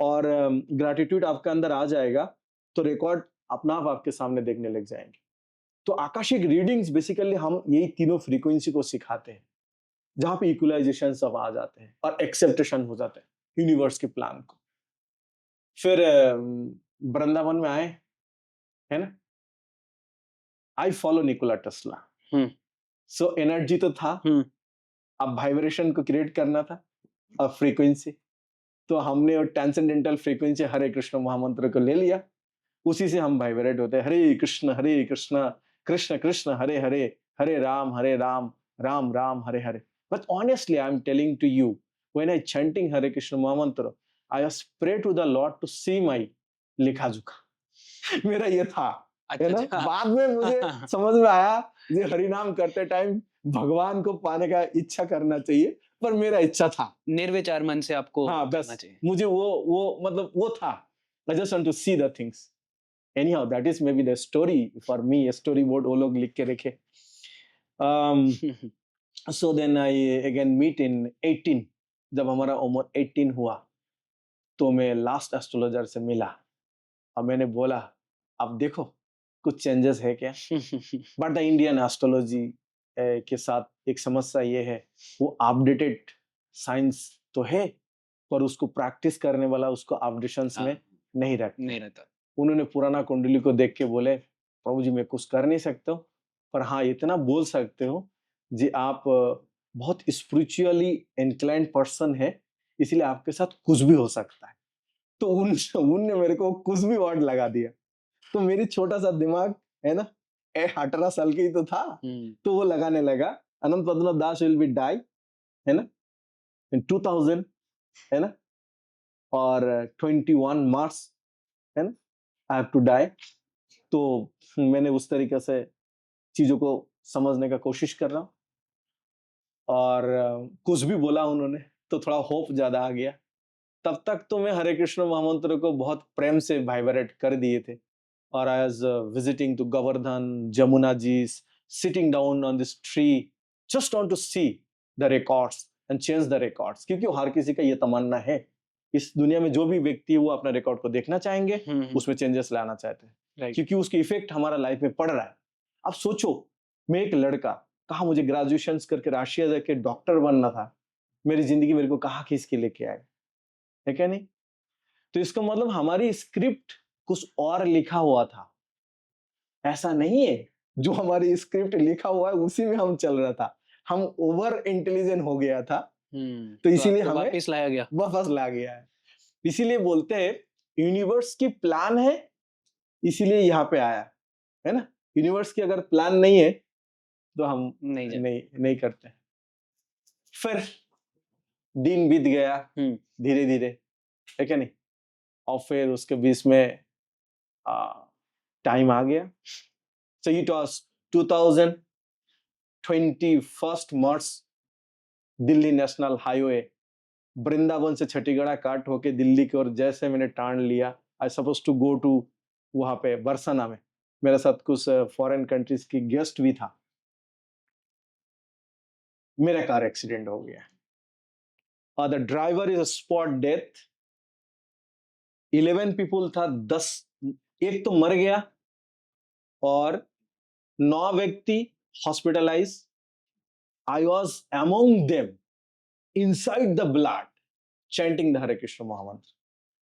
और ग्रैटिट्यूड आपके अंदर आ जाएगा, तो रिकॉर्ड अपना आप आपके सामने देखने लग जाएंगे। तो आकाशिक रीडिंग्स बेसिकली हम यही तीनों फ्रीक्वेंसी को सिखाते हैं, जहां पे इक्वलाइजेशन सब आ जाते हैं और एक्सेप्टेशन हो जाता है यूनिवर्स के प्लान को। फिर वृंदावन में आए, है ना, I follow Nikola Tesla. So energy तो था, अब वाइब्रेशन को क्रिएट करना था और फ्रीक्वेंसी, तो हमने वो ट्रांसेंडेंटल फ्रीक्वेंसी हरे कृष्ण महामंत्र को ले लिया, उसी से हम वाइब्रेट होते हैं, Hare Krishna Krishna Krishna Hare Hare, Hare Ram Ram Ram Hare Hare. But honestly I am telling to you, when I chanting Hare Krishna mahamantra, I just pray to the lord to see my लिखा जुखा। मेरा ये था, है ना। बाद में मुझे समझ में आया ये हरिनाम करते टाइम भगवान को पाने का इच्छा करना चाहिए, पर मेरा इच्छा था निर्विचार मन से आपको हाँ, करना बस चाहिए। मुझे वो मतलब वो था, I just want to see the things. anyhow that is maybe the story for me, a storyboard वो लोग लिख के रखे। so then I again meet in 18, जब हमारा उम्र 18 हुआ, तो मैं लास्ट एस्ट्रोलॉजर से मिला और मैंने बोला, अब देखो कुछ चेंजेस है क्या। बट द इंडियन एस्ट्रोलॉजी के साथ एक समस्या ये है, वो अपडेटेड साइंस तो है, पर उसको प्रैक्टिस करने वाला उसको अपडेशंस में नहीं रहता। उन्होंने पुराना कुंडली को देख के बोले, प्रभु जी मैं कुछ कर नहीं सकता, पर हाँ इतना बोल सकते हो जी आप बहुत स्पिरिचुअली इंक्लाइंड पर्सन है, इसलिए आपके साथ कुछ भी हो सकता है। तो उनने मेरे को कुछ भी वर्ड लगा दिया। तो मेरी छोटा सा दिमाग है ना, 18 साल की तो था, तो वो लगाने लगा अनंत पद्मनाभ दास विल बी डाई, है ना, इन 2000, है ना, और 21 मार्च, है ना, आई हैव टू डाई। तो मैंने उस तरीके से चीजों को समझने का कोशिश कर रहा हूँ, और कुछ भी बोला उन्होंने तो थोड़ा होप ज्यादा आ गया। तब तक तो मैं हरे कृष्ण महामंत्र को बहुत प्रेम से वाइब्रेट कर दिए थे, और I was visiting to Govardhan, Jamuna ji, sitting down on this tree, just want to see the records and change the records, क्योंकि हर किसी का ये तमन्ना है, इस दुनिया में जो भी व्यक्ति है वो अपना रिकॉर्ड को देखना चाहेंगे, उसमें चेंजेस लाना चाहते हैं, क्योंकि उसकी इफेक्ट हमारा लाइफ में पड़ रहा है। अब सोचो, मैं एक लड़का, कहा मुझे ग्रेजुएशन करके राशिया जाके डॉक्टर बनना था, मेरी जिंदगी मेरे को कहा खींच के लेके आए, है क्या नहीं। तो इसका मतलब हमारी स्क्रिप्ट कुछ और लिखा हुआ था, ऐसा नहीं है जो हमारी स्क्रिप्ट लिखा हुआ है उसी में हम चल रहा था, हम ओवर इंटेलिजेंट हो गया था, तो इसीलिए हमें वापस ला गया है। इसीलिए बोलते हैं यूनिवर्स की प्लान है, इसीलिए यहाँ पे आया, है ना। यूनिवर्स की अगर प्लान नहीं है तो हम नहीं करते। फिर दिन बीत गया धीरे धीरे, है क्या नहीं, और फिर उसके बीच में टाइम आ गया। So it was 2021 March, Delhi national highway, Vrindavan से छठीगढ़ा काट होके दिल्ली की ओर जैसे मैंने टर्न लिया, I suppose to go to वहां पे बरसाना में, मेरे साथ कुछ फॉरेन कंट्रीज की गेस्ट भी था, मेरा कार एक्सीडेंट हो गया और the driver is spot death. 11 people था, 10 एक तो मर गया और 9 व्यक्ति hospitalize. I was among them inside the blood chanting the Hare Krishna mahamantra.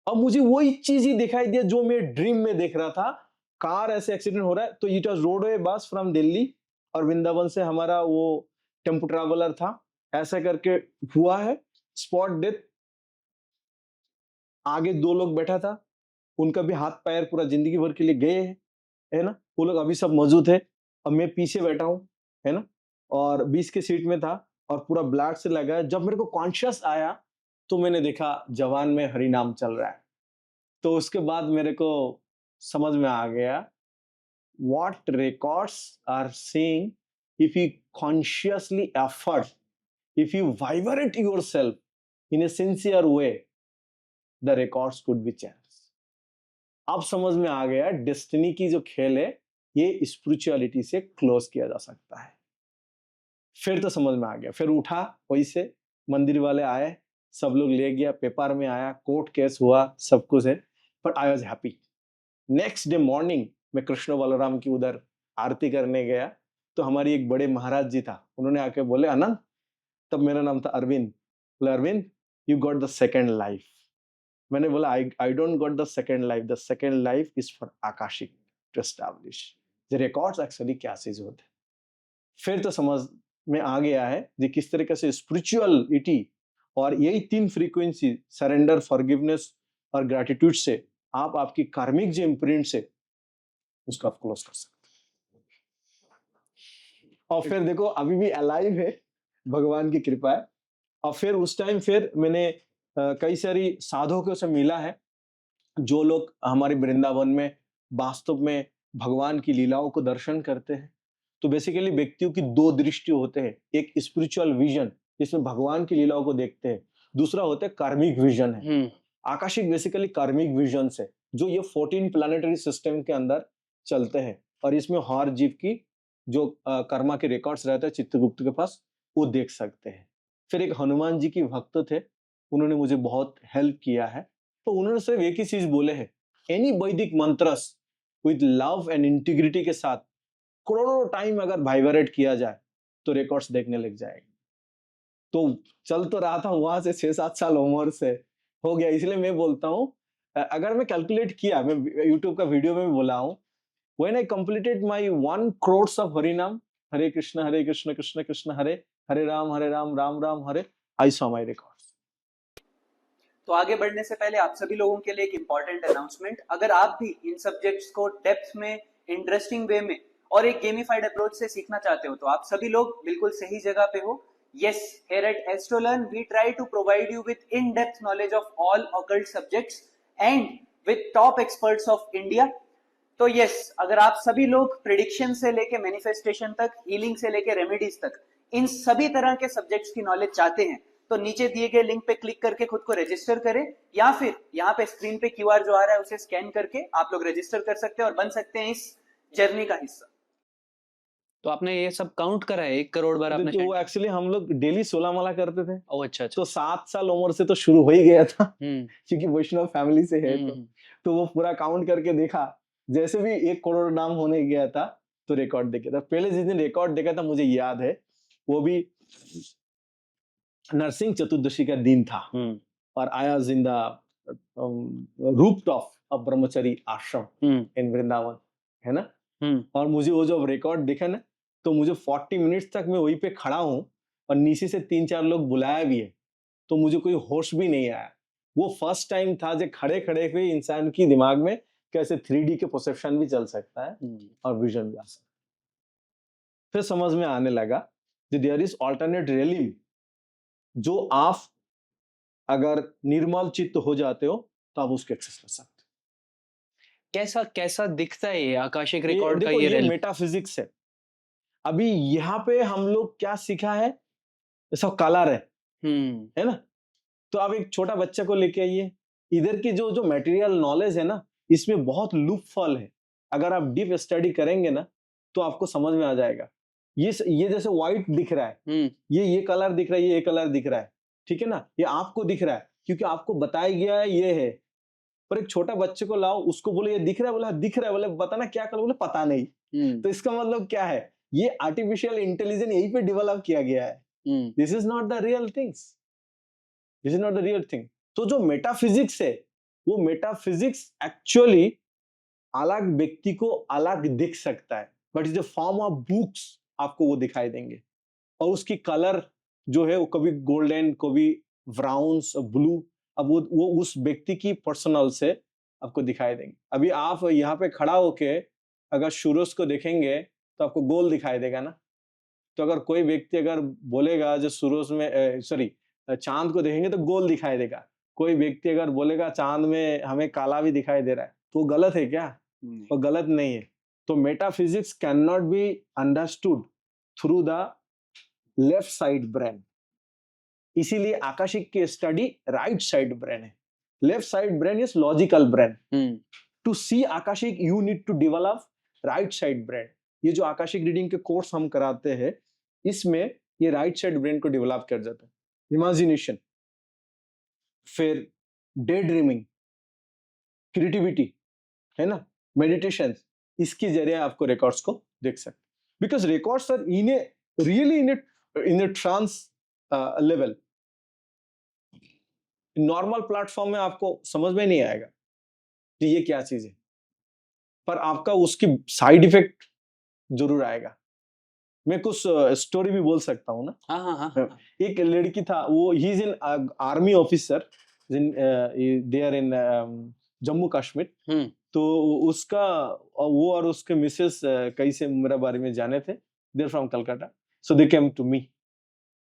अब मुझे वही चीज ही दिखाई दिया जो मैं ड्रीम में देख रहा था, कार ऐसे एक्सीडेंट हो रहा है, तो इट वाज रोडवे बस फ्रॉम दिल्ली और वृंदावन से हमारा वो टेम्पो ट्रैवलर था, ऐसा करके हुआ है, स्पॉट डेथ। आगे 2 लोग बैठा था, उनका भी हाथ पैर पूरा जिंदगी भर के लिए गए हैं, है ना, वो लोग अभी सब मौजूद है। अब मैं पीछे बैठा हूँ, है ना, और 20 के सीट में था और पूरा ब्लड से लगा है। जब मेरे को कॉन्शियस आया तो मैंने देखा जवान में हरि नाम चल रहा है। तो उसके बाद मेरे को समझ में आ गया what records are saying, if you consciously effort, if you vibrate yourself in a sincere way, the records could be changed. अब समझ में आ गया डेस्टिनी की जो खेल है ये स्पिरिचुअलिटी से क्लोज किया जा सकता है। फिर तो समझ में आ गया, फिर उठा वही से, मंदिर वाले आए, सब लोग ले गया, पेपर में आया, कोर्ट केस हुआ, सब कुछ है, but I was happy. Next day morning मैं कृष्ण बलराम की उधर आरती करने गया, तो हमारी एक बड़े महाराज जी था, उन्होंने आके बोले आनंद, तब मेरा नाम था अरविंद, बोले Arvind you got the second life. मैंने बोला I don't got the second life, the second life is for Akashic to establish the records actually क्या चीज होते। फिर तो समझ में आ गया है कि किस तरीके से स्पिरिचुअलिटी और यही 3 फ्रीक्वेंसी सरेंडर, फॉरगिवनेस और ग्रैटिट्यूड से आप आपकी कार्मिक जो इम्प्रिंट्स है उसको आप क्लोज कर सकते हैं। और फिर देखो अभी भी अलाइव है, भगवान की कृपा है। और फिर उस टाइम फिर मैंने कई सारी साधकों से मिला है जो लोग हमारे वृंदावन में वास्तव में भगवान की लीलाओं को दर्शन करते हैं। तो बेसिकली व्यक्तियों की 2 दृष्टि होते हैं, एक स्पिरिचुअल विजन जिसमें भगवान की लीलाओं को देखते हैं, दूसरा होता है कार्मिक विजन है। आकाशिक बेसिकली कार्मिक विजन से जो ये 14 प्लानिटरी सिस्टम के अंदर चलते हैं, और इसमें हर जीव की जो कर्मा के रिकॉर्ड्स रहते हैं चित्रगुप्त के पास, वो देख सकते हैं। फिर एक हनुमान जी की भक्त थे, उन्होंने मुझे बहुत हेल्प किया है। तो उन्होंने सिर्फ एक ही चीज बोले हैं, एनी वैदिक मंत्रस विद लव एंड इंटीग्रिटी के साथ करोड़ों टाइम अगर वाइब्रेट किया जाए तो रिकॉर्ड्स देखने लग जाएगा। तो चल तो रहा था वहां से 6-7 साल उम्र से हो गया, इसलिए मैं बोलता हूँ अगर मैं कैलकुलेट किया, मैं यूट्यूब का वीडियो में भी बोला हूँ, when I completed my 1 crore of हरिनाम, हरे कृष्ण कृष्ण कृष्ण हरे हरे, राम राम राम हरे, आई सॉ माय रिकॉर्ड्स। तो आगे बढ़ने से पहले आप सभी लोगों के लिए एक इम्पॉर्टेंट अनाउंसमेंट, अगर आप भी इन सब्जेक्ट्स को डेप्थ में, इंटरेस्टिंग वे में और एक गेमिफाइड अप्रोच से सीखना चाहते हो तो आप सभी लोग बिल्कुल सही जगह पे हो। Yes, here at AstroLearn we try to provide you with in-depth knowledge of all occult subjects and with top experts of India. तो यस, अगर आप सभी लोग प्रिडिक्शन से लेके मैनिफेस्टेशन तक, हीलिंग से लेके रेमेडीज तक, इन सभी तरह के सब्जेक्ट्स की नॉलेज चाहते हैं तो नीचे दिए गए लिंक पे क्लिक करके खुद को रजिस्टर करें, या फिर यहाँ पे स्क्रीन पे क्यूआर जो आ रहा है उसे स्कैन करके आप लोग रजिस्टर कर सकते हैं और बन सकते हैं इस जर्नी का हिस्सा। तो आपने ये सब काउंट करा है 1 करोड़ बार आपने? तो एक्चुअली हम लोग डेली 16 माला करते थे। ओह अच्छा। तो 7 साल उम्र से तो शुरू हो ही गया था क्योंकि वैष्णव फैमिली से है। तो वो पूरा काउंट करके देखा, जैसे भी 1 करोड़ नाम होने गया था तो रिकॉर्ड देखा था। पहले जिस दिन रिकॉर्ड देखा था मुझे याद है, वो भी नरसिंह चतुर्दशी का दिन था और आया जिंदा रूफटॉप ऑफ ब्रह्मचरी आश्रम इन वृंदावन, है ना। और मुझे वो जब रिकॉर्ड देखा ना तो मुझे 40 मिनट्स तक मैं वहीं पे खड़ा हूँ और नीचे से 3-4 लोग बुलाया भी है, तो मुझे कोई होश भी नहीं आया। वो फर्स्ट टाइम था जो खड़े खड़े हुए इंसान की दिमाग में कैसे 3D के परसेप्शन भी चल सकता है और विजन भी आ सकता है। फिर समझ में आने लगा कि देयर इज अल्टरनेट रियलिटी, जो आप अगर निर्मल चित्त हो जाते हो तो आप उसको एक्सेस कर सकते हो। कैसा कैसा दिखता है ये आकाशिक रिकॉर्ड का? ये मेटाफिजिक्स है। अभी यहाँ पे हम लोग क्या सीखा है, सब कलर है ना। तो आप एक छोटा बच्चा को लेके आइए, इधर की जो मटेरियल नॉलेज है ना, इसमें बहुत लूप फॉल है। अगर आप डीप स्टडी करेंगे ना तो आपको समझ में आ जाएगा। ये जैसे व्हाइट दिख रहा है, ये कलर दिख रहा है, ये कलर दिख रहा है, ठीक है ना, ये आपको दिख रहा है क्योंकि आपको बताया गया है ये है। पर एक छोटा बच्चे को लाओ, उसको बोले ये दिख रहा है, बोला दिख रहा है, बोले बताना क्या कलर, बोले पता नहीं। तो इसका मतलब क्या है, ये आर्टिफिशियल इंटेलिजेंस यहीं पे डेवलप किया गया है। This is not the real things, this is not the real thing. तो जो मेटाफिजिक्स है, वो मेटाफिजिक्स एक्चुअली अलग व्यक्ति को अलग दिख सकता है, but is the form of books आपको वो दिखाई देंगे। और उसकी कलर जो है वो कभी गोल्डन, कभी ब्राउन्स, ब्लू, अब वो उस व्यक्ति की पर्सनल से आपको दिखाई देंगे। अभी आप यहाँ पे खड़ा होके अगर सूरज को देखेंगे तो आपको गोल दिखाई देगा ना। तो अगर कोई व्यक्ति अगर बोलेगा जो सूरज में सॉरी चांद को देखेंगे तो गोल दिखाई देगा, कोई व्यक्ति अगर बोलेगा चांद में हमें काला भी दिखाई दे रहा है, तो वो गलत है क्या? वो गलत नहीं है। तो metaphysics can not be understood through the left side brain, इसीलिए आकाशिक की स्टडी राइट साइड ब्रेन है। Left side brain is logical brain. To see Akashic you need to develop right side brain. ये जो आकाशिक रीडिंग के course हम कराते हैं इसमें ये राइट साइड ब्रेन को डेवलप कर जाता है। इमेजिनेशन, फिर डे ड्रीमिंग, क्रिएटिविटी, है ना, मेडिटेशन, इसके जरिए आपको रिकॉर्ड्स को देख सकते, because records are in a really in a trance level. Normal platform में आपको समझ में नहीं आएगा कि ये क्या चीज है, पर आपका उसकी साइड इफेक्ट जरूर आएगा। मैं कुछ स्टोरी भी बोल सकता हूँ ना। हाँ। एक लड़की था, वो ही is in army officer there in Jammu Kashmir. तो उसका वो और उसके मिसेस कहीं से मेरे बारे में जाने थे, there from Calcutta, so they came to me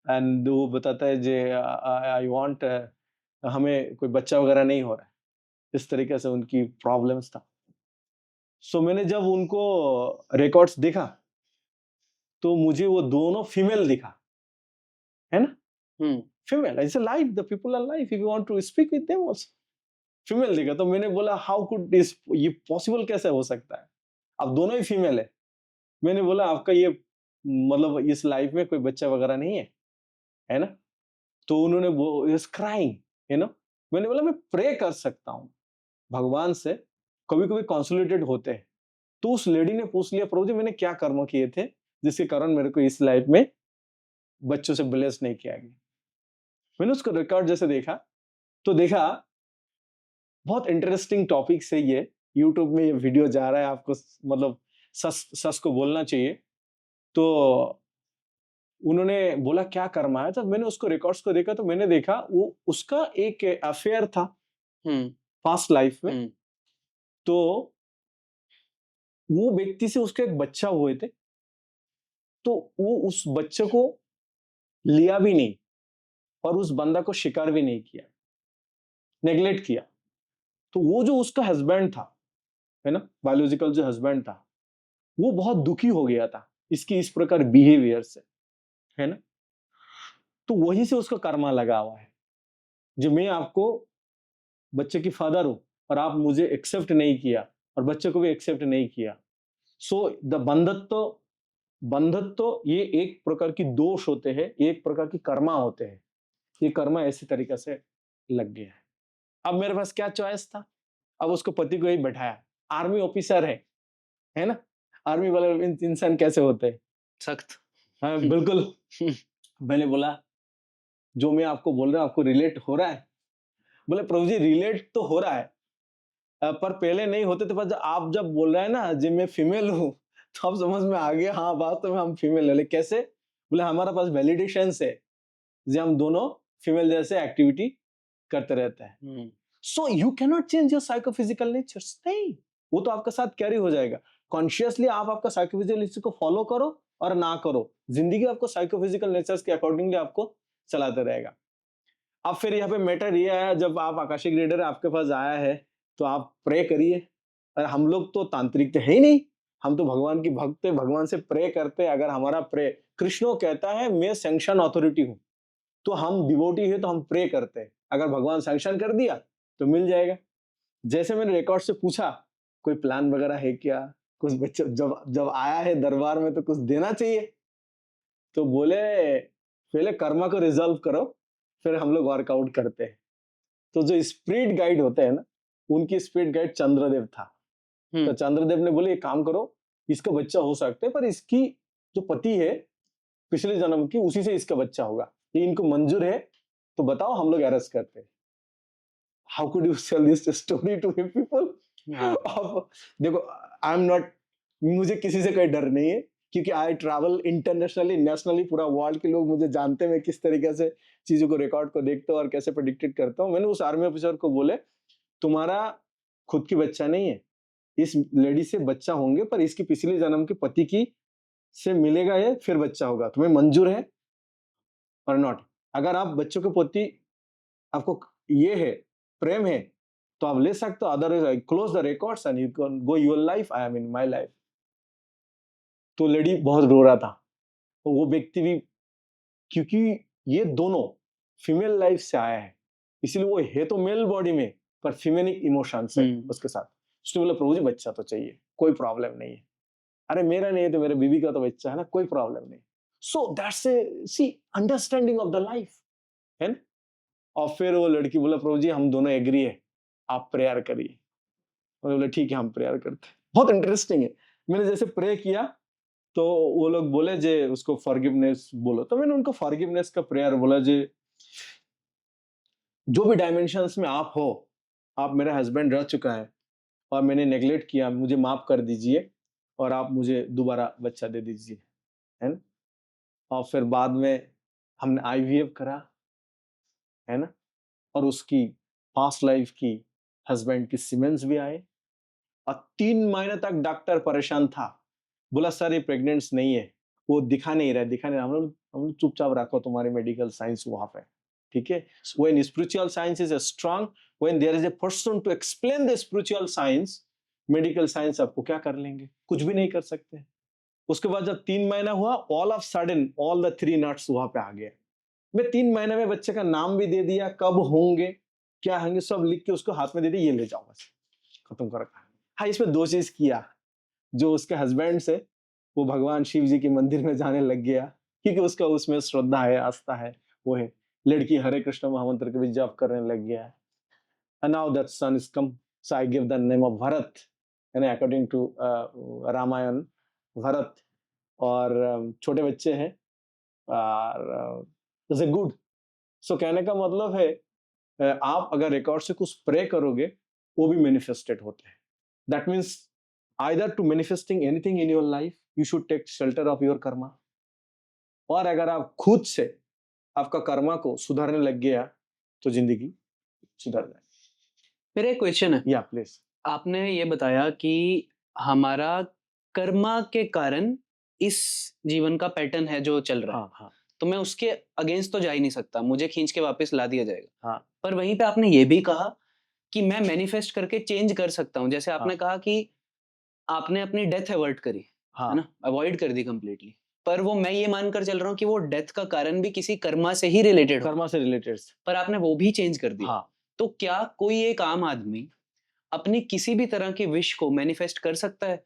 and वो बताता है जे आई वांट, हमें कोई बच्चा वगैरह नहीं हो रहा है, इस तरीके से उनकी प्रॉब्लम्स था। सो मैंने जब उनको रिकॉर्ड्स देखा तो मुझे वो दोनों फीमेल दिखा, है ना, फीमेल। ऐसे life the people are life, if you want to speak with them also, female दिखा। तो मैंने बोला हाउ कुड दिस, ये पॉसिबल कैसे हो सकता है, अब दोनों ही फीमेल है। मैंने बोला आपका ये मतलब इस लाइफ में कोई बच्चा वगैरह नहीं है ना? तो उन्होंने वो इज क्राइंग, यू नो। मैंने बोला मैं प्रे कर सकता हूँ भगवान से, कभी कभी कॉन्सुलेटेड होते हैं। तो उस लेडी ने पूछ लिया प्रभु जी मैंने क्या कर्म किए थे जिसके कारण मेरे को इस लाइफ में बच्चों से ब्लेस नहीं किया गया। मैंने उसको रिकॉर्ड जैसे देखा तो देखा बहुत इंटरेस्टिंग टॉपिक से ये यूट्यूब में ये वीडियो जा रहा है, आपको मतलब सस को बोलना चाहिए। तो उन्होंने बोला क्या कर्म आया था, मैंने उसको रिकॉर्ड्स को देखा तो मैंने देखा वो उसका एक अफेयर था पास्ट लाइफ में। तो वो व्यक्ति से उसके एक बच्चा हुए थे, तो वो उस बच्चे को लिया भी नहीं और उस बंदा को शिकार भी नहीं किया, नेग्लेक्ट किया। तो वो जो उसका हस्बैंड था, है ना, बायोलॉजिकल जो हस्बैंड था, वो बहुत दुखी हो गया था इसकी इस प्रकार बिहेवियर से, है ना। तो वहीं से उसका कर्मा लगा हुआ है, जो मैं आपको बच्चे की फादर हूं और आप मुझे एक्सेप्ट नहीं किया और बच्चे को भी एक्सेप्ट नहीं किया। सो द बंधत्व ये एक प्रकार की दोष होते हैं, एक प्रकार की कर्मा होते हैं। ये कर्मा ऐसी तरीके से लग गया है। अब मेरे पास क्या चॉइस था, अब उसको पति को ही बैठाया, आर्मी ऑफिसर है ना। आर्मी वाले इंसान कैसे होते हैं, सख्त। हाँ बिल्कुल। मैंने बोला जो मैं आपको बोल रहा हूँ आपको रिलेट हो रहा है? बोले प्रभु जी रिलेट तो हो रहा है, पर पहले नहीं होते थे, पर आप जब बोल रहे हैं ना जी मैं फीमेल हूँ तो अब समझ में आ गया, हाँ बात तो में हम फीमेल है। कैसे? बोले हमारा पास वैलिडेशन है जो हम दोनों फीमेल जैसे एक्टिविटी करते रहते हैं। So you can not change your psychophysical nature, नहीं, वो तो आपके साथ कैरी हो जाएगा। कॉन्शियसली आप आपका साइकोफिजिकल नेचर को फॉलो करो और ना करो, जिंदगी आपको साइकोफिजिकल नेचर के अकॉर्डिंगली आपको चलाते रहेगा। अब फिर यहाँ पे मैटर ये आया, जब आप आकाशिक रीडर आपके पास आया है तो आप प्रे करिए। और हम लोग तो तांत्रिक तो है ही नहीं, हम तो भगवान की भक्त है, भगवान से प्रे करते। अगर हमारा प्रे, कृष्णो कहता है मैं सैंक्शन अथॉरिटी हूँ, तो हम डिवोटी है तो हम प्रे करते हैं, अगर भगवान सैंक्शन कर दिया तो मिल जाएगा। जैसे मैंने रिकॉर्ड से पूछा कोई प्लान वगैरह है क्या, कुछ बच्चे जब जब आया है दरबार में तो कुछ देना चाहिए। तो बोले पहले कर्मा को रिजॉल्व करो फिर हम लोग वर्कआउट करते हैं। तो जो स्पिरिट गाइड होते हैं ना, उनकी स्पिरिट गाइड चंद्रदेव था। तो चंद्रदेव ने बोले एक काम करो, इसका बच्चा हो सकता है पर इसकी जो पति है पिछले जन्म की, उसी से इसका बच्चा होगा, ये इनको मंजूर है तो बताओ हम लोग अरेस्ट करते हैं। How could you sell this story to people? हाँ। अब देखो, आई एम नॉट, मुझे किसी से कोई डर नहीं है, क्योंकि आई ट्रैवल इंटरनेशनली, नेशनली, पूरा वर्ल्ड के लोग मुझे जानते हैं, मैं किस तरीके से चीजों को, रिकॉर्ड को देखता हूँ और कैसे प्रेडिक्टेड करता हूँ। मैंने उस आर्मी ऑफिसर को बोले, तुम्हारा खुद की बच्चा नहीं है, इस लेडी से बच्चा होंगे, पर इसकी पिछले जन्म के पति की से मिलेगा, ये फिर बच्चा होगा, तुम्हें मंजूर है और नॉट? अगर आप बच्चों के प्रति आपको ये है, प्रेम है, तो आप ले सकते हो, otherwise I close the records and you can go your life, I am in my life. तो लेडी बहुत रो रहा था, तो वो व्यक्ति भी, क्योंकि ये दोनों फीमेल लाइफ से आया है, इसलिए वो है तो मेल बॉडी में, पर फीमेल इमोशंस है उसके साथ। उसने बोला, प्रभु जी बच्चा तो चाहिए, कोई प्रॉब्लम नहीं है। अरे मेरा नहीं है तो मेरे बीवी का तो बच्चा है ना, कोई प्रॉब्लम नहीं। So that's a see understanding of the life, है ना। और फिर वो लड़की बोला, प्रभु जी हम दोनों एग्री है, आप प्रेयर करिए। मैंने बोला ठीक है, हम प्रेयर करते हैं। बहुत इंटरेस्टिंग है, मैंने जैसे प्रे किया तो वो लोग बोले जे उसको फॉरगिवनेस बोलो, तो मैंने उनको फॉरगिवनेस का प्रेयर बोला, जे जो भी डायमेंशंस में आप हो, आप मेरा हस्बैंड रह चुका है और मैंने नेग्लेक्ट किया, मुझे माफ कर दीजिए और आप मुझे दोबारा बच्चा दे दीजिए, है ना। और फिर बाद में हमने आईवीएफ करा, है ना, और उसकी पास्ट लाइफ की हस्बैंड की सीमेंस भी आए, और 3 महीने तक डॉक्टर परेशान था, बोला सर ये प्रेग्नेंट नहीं है, वो दिखा नहीं रहा। हम लोग चुपचाप रखो तुम्हारी मेडिकल साइंस वहां पे, ठीक है। When spiritual science is strong, when there is a person to explain the spiritual science, medical science आपको क्या कर लेंगे, कुछ भी नहीं कर सकते। उसके बाद जब 3 महीना हुआ, all of sudden all the 3 nuts वहां पे आ गए। मैं 3 महीने में बच्चे का नाम भी दे दिया, कब होंगे, क्या होंगे, सब लिख के उसको हाथ में दे दिया, ये ले जाओ, बस खत्म कर रखा। हाँ, इसमें 2 चीज किया, जो उसके हस्बैंड से वो भगवान शिव जी के मंदिर में जाने लग गया, क्योंकि उसका उसमें श्रद्धा है, आस्था है, वो है। लड़की हरे कृष्ण महामंत्र के भी जप करने लग गया है। And now that son is come, so I give the name of Bharat, and according to Ramayan, Bharat. और छोटे बच्चे हैं, और इज गुड। सो कहने का मतलब है, आप अगर रिकॉर्ड से कुछ प्रे करोगे, वो भी मैनिफेस्टेड होते हैं। That means either to manifesting anything in your life, you should take shelter of your karma. और अगर आप खुद से आपका कर्मा को सुधारने लग गया, तो जिंदगी सुधर जाए। मेरा एक क्वेश्चन है, या प्लीज। आपने ये बताया कि हमारा कर्मा के कारण इस जीवन का पैटर्न है जो चल रहा है, हाँ हाँ तो मैं उसके अगेंस्ट तो जा ही नहीं सकता, मुझे खींच के वापस ला दिया जाएगा। हाँ पर वहीं पे आपने ये भी कहा कि मैं मैनिफेस्ट करके चेंज कर सकता हूँ। जैसे आपने कहा कि आपने अपनी डेथ अवॉइड करी, है हाँ ना, अवॉइड कर दी कंप्लीटली। पर वो मैं ये मानकर चल रहा हूँ कि वो डेथ का कारण भी किसी कर्मा से ही रिलेटेड हो, कर्मा से रिलेटेड। पर आपने वो भी चेंज कर दिया। हाँ, तो क्या कोई एक आम आदमी अपनी किसी भी तरह की विश को मैनिफेस्ट कर सकता है,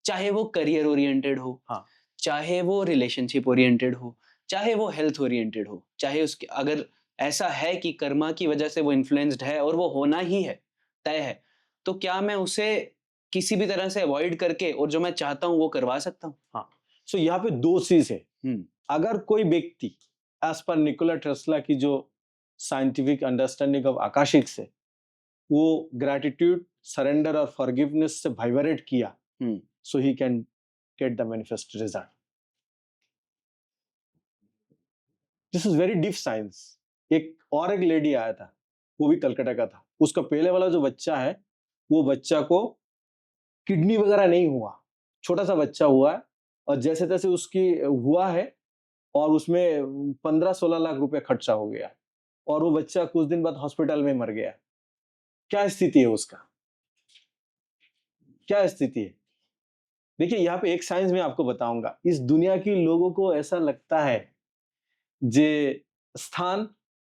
चाहे वो करियर ओरिएंटेड हो, हाँ, चाहे वो रिलेशनशिप ओरिएंटेड हो, चाहे वो हेल्थ ओरिएंटेड हो, चाहे उसके अगर ऐसा है कि कर्मा की वजह से वो इन्फ्लुएंस्ड है और वो होना ही है, तय है, तो क्या मैं उसे किसी भी तरह से अवॉइड करके और जो मैं चाहता हूँ वो करवा सकता हूँ? हाँ। सो यहाँ पे 2 चीज है। अगर कोई व्यक्ति एज पर निकोला टेस्ला की जो साइंटिफिक अंडरस्टैंडिंग ऑफ आकाशिक से, वो ग्रेटिट्यूड, सरेंडर और फॉरगिवनेस से वाइब्रेट किया, so he can get the manifest result. This is very deep science. एक लेडी आया था, वो भी कलकत्ता का था। उसका पहले वाला जो बच्चा है, वो बच्चा को किडनी वगैरह नहीं हुआ, छोटा सा बच्चा हुआ है, और जैसे तैसे उसकी हुआ है, और उसमें 15-16 लाख रुपए खर्चा हो गया, और वो बच्चा कुछ दिन बाद हॉस्पिटल में मर गया। क्या स्थिति है उसका, क्या स्थिति है? देखिए, यहाँ पे एक साइंस मैं आपको बताऊंगा। इस दुनिया के लोगों को ऐसा लगता है जे स्थान,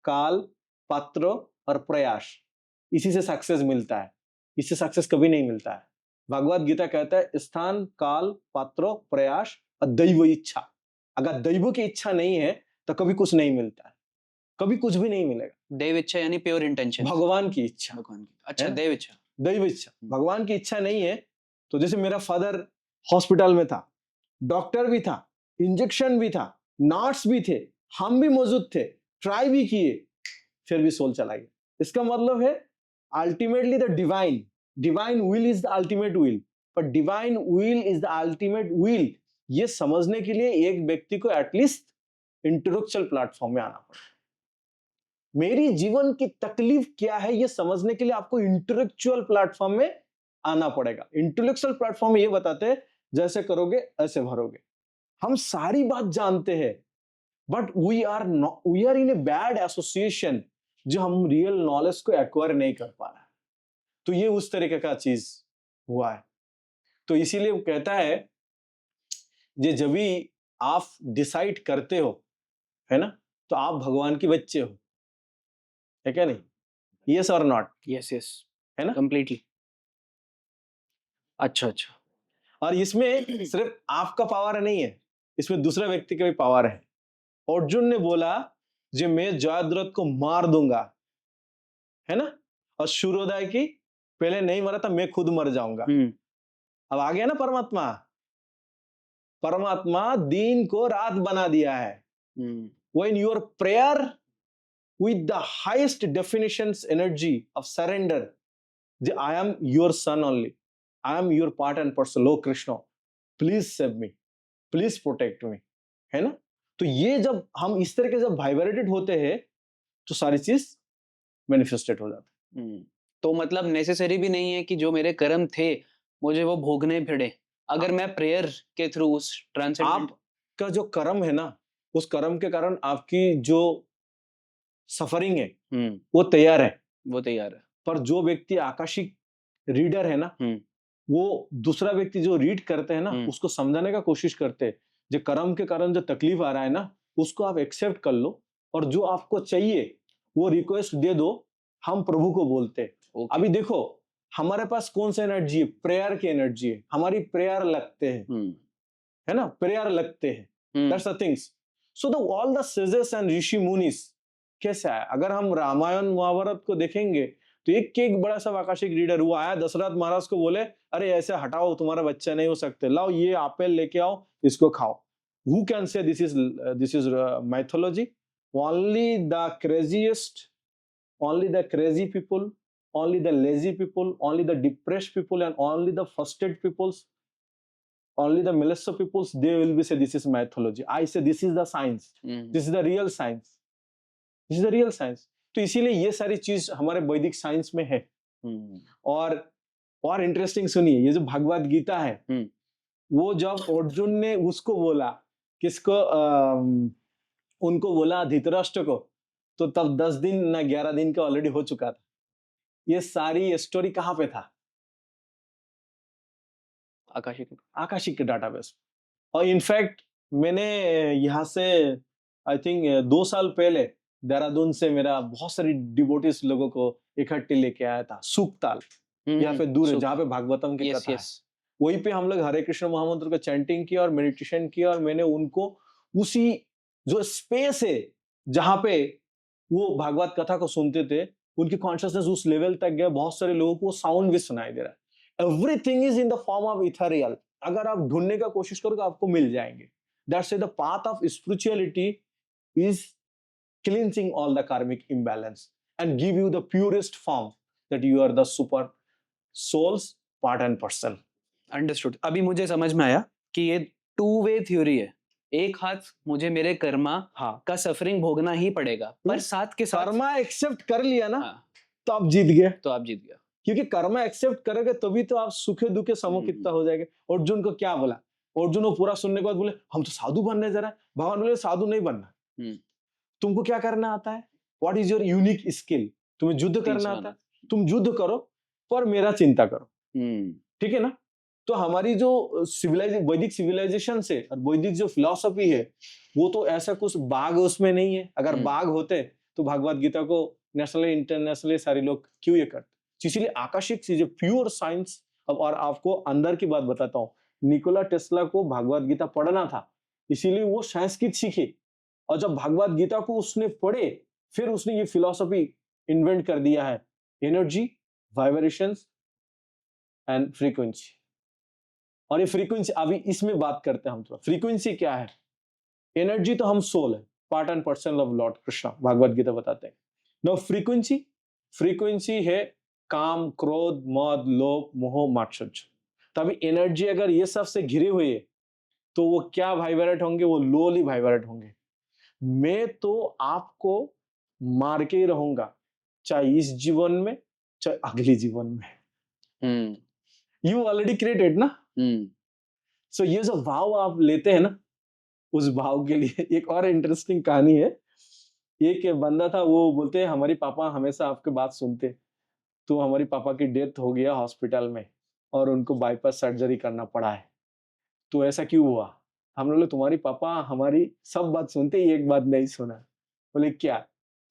काल, पात्र और प्रयास, इसी से सक्सेस मिलता है, इससे सक्सेस कभी नहीं मिलता है। भगवत गीता कहता है स्थान, काल, पात्र, प्रयास और दैव इच्छा। अगर दैव की इच्छा नहीं है तो कभी कुछ नहीं मिलता है, कभी कुछ भी नहीं मिलेगा। देव इच्छा यानी प्योर इंटेंशन, भगवान की इच्छा, भगवान की। अच्छा, देव इच्छा, दैव इच्छा। भगवान की इच्छा नहीं है तो जैसे मेरा फादर हॉस्पिटल में था, डॉक्टर भी था, इंजेक्शन भी था, नर्स भी थे, हम भी मौजूद थे, ट्राई भी किए, फिर भी सोल चला गया। इसका मतलब है ultimately the divine divine will is the ultimate will, पर divine will is the ultimate will, ये समझने के लिए एक व्यक्ति को एटलीस्ट इंटेलेक्चुअल प्लेटफॉर्म में आना पड़ेगा। मेरी जीवन की तकलीफ क्या है ये समझने के लिए आपको इंटेलेक्चुअल प्लेटफॉर्म में आना पड़ेगा। इंटेलेक्चुअल प्लेटफॉर्म में ये बताते हैं जैसे करोगे ऐसे भरोगे। हम सारी बात जानते हैं, but we are in a bad association, जो हम रियल नॉलेज को एक्वायर नहीं कर पा रहे। तो ये उस तरीके का चीज हुआ है। तो इसीलिए वो कहता है ये जब भी आप डिसाइड करते हो, है ना, तो आप भगवान के बच्चे हो, है क्या नहीं? यस और नॉट? यस यस, है ना? कंप्लीटली। अच्छा अच्छा, और इसमें सिर्फ आपका पावर नहीं है, इसमें दूसरा व्यक्ति का भी पावर है। अर्जुन ने बोला जो मैं जयद्रथ को मार दूंगा, है ना, और सूर्योदय की पहले नहीं मरा था, मैं खुद मर जाऊंगा। अब आ गया ना परमात्मा। परमात्मा दिन को रात बना दिया है। When your prayer with the highest definitions energy of surrender, I am your son only, I am your part and parcel, Lord Krishna, please save me, please protect me, है ना? तो ये जब हम इस तरह के जब वाइब्रेटेड होते हैं तो सारी चीज मैनिफेस्टेड हो जाती है। तो मतलब नेसेसरी भी नहीं है कि जो मेरे कर्म थे मुझे वो भोगने पड़े, अगर मैं प्रेयर के थ्रू उस ट्रांसेंडेंट आपका जो कर्म है ना, उस कर्म के कारण आपकी जो सफरिंग है वो तैयार है, वो तैयार है। पर जो व्यक्ति आकाशिक रीडर है ना, वो दूसरा व्यक्ति जो रीड करते हैं ना, उसको समझाने का कोशिश करते हैं जो कर्म के कारण जो तकलीफ आ रहा है ना, उसको आप एक्सेप्ट कर लो और जो आपको चाहिए वो रिक्वेस्ट दे दो, हम प्रभु को बोलते हैं। अभी देखो हमारे पास कौन सा एनर्जी है? प्रेयर की एनर्जी है। हमारी प्रेयर लगते हैं, है ना, प्रेयर लगते हैं। That's the things. So the all the sages and rishi munis कैसे आया? अगर हम रामायण महाभारत को देखेंगे तो एक बड़ा सा आकाशिक रीडर हुआ आया, दशरथ महाराज को बोले अरे ऐसे हटाओ, तुम्हारा बच्चा नहीं हो सकते, लाओ ये एप्पल लेके आओ, इसको खाओ। Who can say this is mythology? Only the craziest, only the crazy people, only the lazy people, only the depressed people, and only the frustrated peoples, only the malicious peoples, they will be say this is mythology. I say this is the science. This is the real science. This is the real science. तो इसीलिए ये सारी चीज हमारे वैदिक science में है। और इंटरेस्टिंग सुनिए, ये जो भगवत गीता है, वो जब अर्जुन ने उसको बोला, किसको, उनको बोला धृतराष्ट्र को, तो तब 10 दिन ना 11 दिन का ऑलरेडी हो चुका था। ये सारी स्टोरी कहाँ पे था? आकाशिक के डाटाबेस। और इनफैक्ट मैंने यहाँ से आई थिंक 2 साल पहले देहरादून से मेरा बहुत सारी डिवोटीज लोगों को इकट्ठे लेके आया था, सूक्ताल, यहाँ पे दूर है जहाँ पे भागवतम की कथा है। वहीं पे हम लोग हरे कृष्ण महामंत्र का चैंटिंग किया और मेडिटेशन किया, और मैंने उनको उसी जो स्पेस है जहाँ पे वो भागवत कथा को सुनते थे, उनकी कॉन्शियसनेस उस लेवल तक गया, बहुत सारे लोगों को साउंड भी सुनाई दे रहा है। Everything is in the form of ethereal. अगर आप ढूंढने का कोशिश करोगे आपको मिल जाएंगे। That's the path of spirituality is cleansing all the karmic imbalance and give you the purest form that you are the super soul's part and parcel. Understood. अभी मुझे समझ में आया कि ये टू वे थ्योरी है। एक हाथ मुझे मेरे कर्मा का सफरिंग भोगना ही पड़ेगा, पर साथ के साथ कर्मा एक्सेप्ट कर लिया ना, तो आप जीत गए। क्योंकि कर्मा एक्सेप्ट करोगे तभी तो आप सुखे दुखे समोकिता हो जाएंगे। अर्जुन को क्या बोला? अर्जुन को पूरा सुनने के बाद बोले हम तो साधु बनने जा रहे हैं। भगवान बोले साधु नहीं बनना, तुमको क्या करना आता है? What is your unique skill? तुम्हें युद्ध करना आता है, तुम युद्ध करो पर मेरा चिंता करो। ठीक है ना? तो हमारी जो वैदिक सिविलाइजेशन से और वैदिक जो फिलॉसफी है वो तो ऐसा कुछ बाग उसमें नहीं है। अगर बाग होते तो भगवत गीता को नेशनली इंटरनेशनली सारे लोग क्यों ये करते? इसीलिए आकाशिक चीजें, प्योर साइंस। और आपको अंदर की बात बताता हूँ, निकोला टेस्ला को भगवत गीता पढ़ना था, इसीलिए वो संस्कृत सीखे, और जब भगवत गीता को उसने पढ़े फिर उसने ये फिलॉसफी इन्वेंट कर दिया है, एनर्जी, वाइब्रेशंस एंड फ्रीक्वेंसी। और ये फ्रीक्वेंसी अभी इसमें बात करते हैं हम। तो फ्रीक्वेंसी क्या है? एनर्जी तो हम सोल है, part and person of lord Krishna, Bhagavad Gita बताते हैं। नो फ्रीक्वेंसी है काम, क्रोध, मद, लोभ, मोह, मात्सर्य। तभी एनर्जी अगर ये सब से घिरे हुए है, तो वो क्या वाइब्रेट होंगे? वो लोली वाइब्रेट होंगे। मैं तो आपको मार के ही रहूंगा, चाहे इस जीवन में, चाहे अगले जीवन में। यू ऑलरेडी क्रिएटेड ना। सो ये जो भाव आप लेते हैं ना, उस भाव के लिए एक और इंटरेस्टिंग कहानी है। एक बंदा था, वो बोलते हैं हमारे पापा हमेशा आपके बात सुनते, तो हमारे पापा की डेथ हो गया हॉस्पिटल में और उनको बाईपास सर्जरी करना पड़ा है। तो ऐसा क्यों हुआ? हम बोले तुम्हारी पापा हमारी सब बात सुनते ही एक बात नहीं सुना। बोले क्या?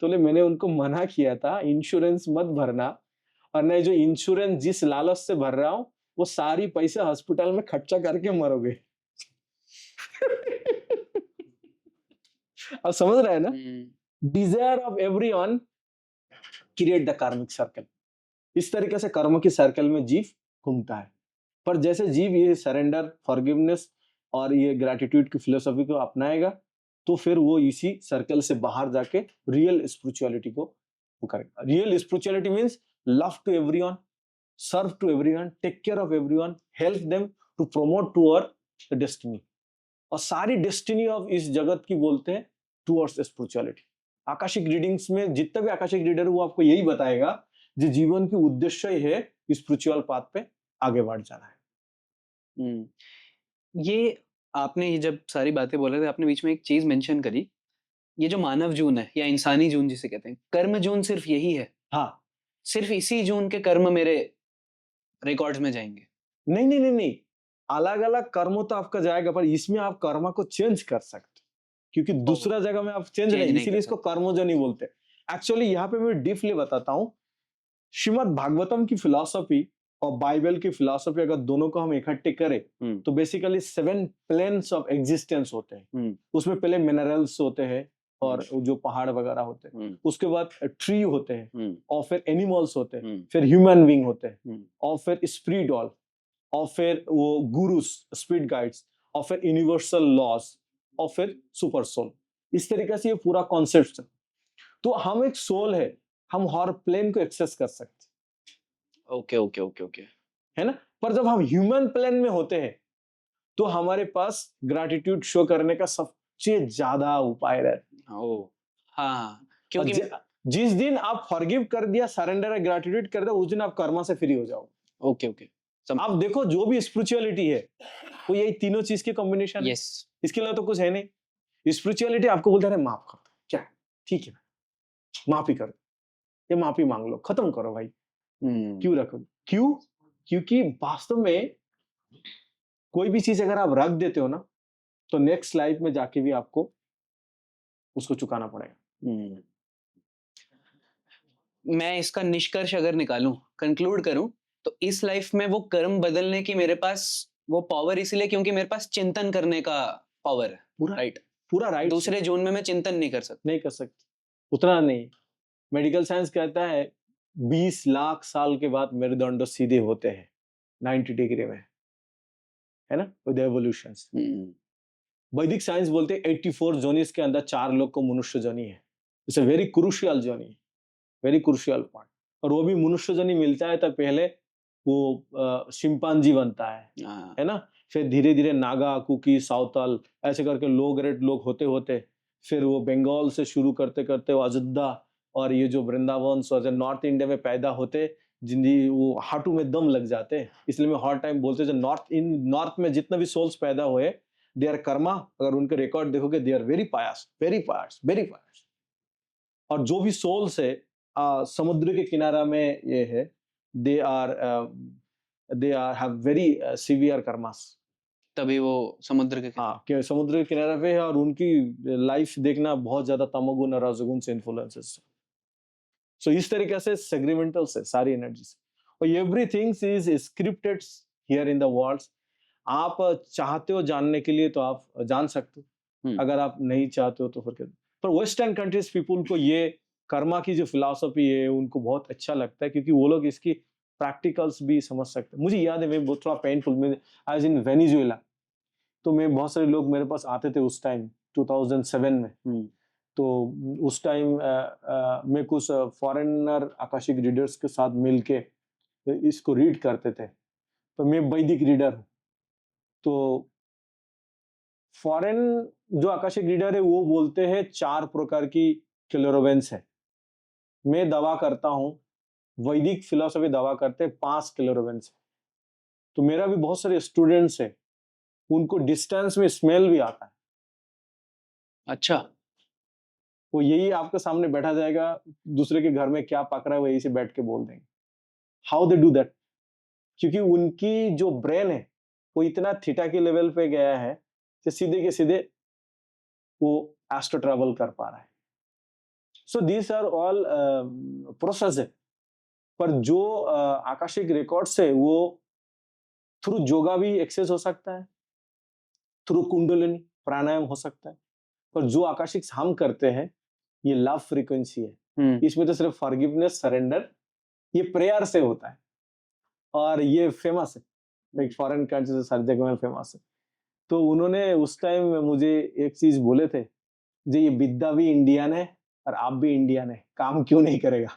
तो बोले मैंने उनको मना किया था इंश्योरेंस मत भरना, और नहीं जो इंश्योरेंस जिस लालच से भर रहा हूँ वो सारी पैसे हॉस्पिटल में खर्चा करके मरोगे। अब समझ रहे हैं ना? Desire of everyone create the कार्मिक सर्कल। इस तरीके से कर्म की सर्कल में जीव घूमता है। पर जैसे जीव ये सरेंडर, फॉरगिवनेस और ये ग्रैटिट्यूड की फिलोसफी को अपनाएगा, तो फिर वो इसी सर्कल से बाहर जाके रियल स्पिरिचुअलिटी को वो करेगा। Real spirituality means love to everyone, serve to everyone, take care of everyone, help them to promote toward destiny. और सारी डेस्टिनी ऑफ इस जगत की बोलते हैं टूवर्ड्स स्पिरिचुअलिटी। आकाशिक रीडिंग्स में जितने भी आकाशिक रीडर वो आपको यही बताएगा, जो जीवन की उद्देश्य ही है स्पिरिचुअल पाथ पे आगे बढ़ जाना है। ये आपने ये जब सारी बातें बोले थे, आपने बीच में एक चीज मेंशन करी, ये जो मानव जून है या इंसानी जून जिसे कहते हैं, कर्म जून सिर्फ यही है। हाँ, सिर्फ इसी जून के कर्म मेरे रिकॉर्ड्स में जाएंगे। नहीं नहीं नहीं नहीं, अलग अलग कर्मों तो आपका जाएगा, पर इसमें आप कर्म को चेंज कर सकते, क्योंकि दूसरा जगह में आप चेंज नहीं, इसीलिए इसको कर्मों नहीं बोलते। एक्चुअली यहाँ पे मैं डीपली बताता हूँ। श्रीमद् भागवतम की फिलॉसफी और बाइबल की फिलॉसफी अगर दोनों को हम इकट्ठे करें तो बेसिकली 7 प्लेन्स ऑफ एग्जिस्टेंस होते हैं। उसमें पहले मिनरल्स होते हैं और जो पहाड़ वगैरह होते हैं, उसके बाद ट्री होते हैं, और फिर एनिमल्स होते हैं, फिर ह्यूमन बीइंग होते हैं, और फिर स्पिरिट ऑल, और फिर वो गुरुस, स्पिरिट गाइड्स, और फिर यूनिवर्सल लॉज, और फिर सुपर सोल। इस तरीके से ये पूरा कॉन्सेप्ट है। तो हम एक सोल है, हम हर प्लेन को एक्सेस कर सकते। ओके ओके ओके ओके, है ना? पर जब हम ह्यूमन प्लेन में होते हैं तो हमारे पास ग्रैटिट्यूड शो करने का सबसे ज्यादा उपाय रहता है। हाँ, क्योंकि जिस दिन आप फॉरगिव कर दिया, सरेंडर है, ग्रैटिट्यूड कर दिया, उस दिन आप कर्मा से फ्री हो जाओ। ओके ओके, आप देखो जो भी स्पिरिचुअलिटी है वो यही तीनों चीज के कॉम्बिनेशन है। इसके लिए तो कुछ है नहीं। स्पिरिचुअलिटी आपको बोलता है माफ कर दो, क्या ठीक है माफी कर दो, ये माफी मांग लो, खत्म करो भाई। क्यों रखो? क्यों? क्योंकि वास्तव में कोई भी चीज अगर आप रख देते हो ना, तो नेक्स्ट लाइफ में जाके भी आपको उसको चुकाना पड़ेगा। मैं इसका निष्कर्ष अगर निकालूं, कंक्लूड करूं, तो इस लाइफ में वो कर्म बदलने की मेरे पास वो पावर इसलिए क्योंकि मेरे पास चिंतन करने का पावर है। पूरा राइट, पूरा राइट। दूसरे जोन में मैं चिंतन नहीं कर सकता, उतना नहीं। मेडिकल साइंस कहता है 20 लाख साल के बाद मेरुदंड सीधे होते हैं 90 डिग्री में, है ना, विद एवोल्यूशन। वैदिक साइंस बोलते हैं 84 जोनिस के अंदर 4 लोग को मनुष्य जोनी है। It's a very crucial Johnny, very crucial point. और वो भी मनुष्य जोनी मिलता है तो पहले वो शिंपांजी बनता है ना, फिर धीरे धीरे नागा, कुकी, सावताल ऐसे करके लो ग्रेड लोग होते होते फिर वो बंगाल से शुरू करते करते वो अयोध्या और ये जो वृंदावन और नॉर्थ इंडिया में पैदा होते, जिंदगी वो हाथों में दम लग जाते हैं। इसलिए मैं हर टाइम बोलते जो नॉर्थ में जितने भी सोल्स पैदा हुए, दे आर कर्मा। अगर उनके रिकॉर्ड देखोगे, they are very pious, very pious, very pious. और जो भी सोल्स है समुद्र के किनारा में ये है, they are have very severe karmas. तभी वो समुद्र के समुद्र के किनारे पे है और उनकी लाइफ देखना बहुत ज्यादा तमोगुण और रजोगुण से इन्फ्लुएंसेस। सो इस तरीके से सेग्रीमेंटल से सारी एनर्जी से, और everything is scripted here in the world. आप चाहते हो जानने के लिए तो आप जान सकते हो, अगर आप नहीं चाहते हो तो फिर क्या। पर वेस्टर्न कंट्रीज पीपुल को ये कर्मा की जो फिलॉसफी है उनको बहुत अच्छा लगता है, क्योंकि वो लोग इसकी प्रैक्टिकल्स भी समझ सकते हैं। मुझे याद है, मैं बहुत थोड़ा पेनफुल में आज इन वेनेजुएला, तो मैं बहुत सारे लोग मेरे पास आते थे उस टाइम 2007 में। तो उस टाइम मैं कुछ फॉरेनर आकाशिक रीडर्स के साथ मिलके इसको रीड करते थे। तो मैं वैदिक रीडर हूँ। तो फॉरेन जो आकाशिक रीडर है वो बोलते हैं 4 प्रकार की क्लोरोवेंस है। मैं दावा करता हूँ, वैदिक फिलॉसफी दावा करते हैं 5 क्लोरोवेंस है। तो मेरा भी बहुत सारे स्टूडेंट्स हैं, उनको डिस्टेंस में स्मेल भी आता है। अच्छा। वो यही आपके सामने बैठा जाएगा, दूसरे के घर में क्या पक रहा है वही से बैठ के बोल देंगे। How they do that? क्योंकि उनकी जो ब्रेन है वो इतना थीटा के लेवल पे गया है कि सीधे के सीधे वो एस्ट्रो ट्रैवल कर पा रहा है। So these are all process है। पर जो आकाशिक रिकॉर्ड्स है वो थ्रू योगा भी एक्सेस हो सकता है, थ्रू कुंडलिनी प्राणायाम हो सकता है। पर जो आकाशिक हम करते हैं ये लव फ्रीक्वेंसी है। इसमें तो सिर्फ फॉरगिवनेस, सरेंडर, ये प्रेयर से होता है। और ये फेमस है, एक फॉरेन कंट्री से हर जगह में फेमस है। तो उन्होंने उस टाइम मुझे एक चीज बोले थे, जी ये विद्या भी इंडियन है और आप भी इंडियन है, काम क्यों नहीं करेगा?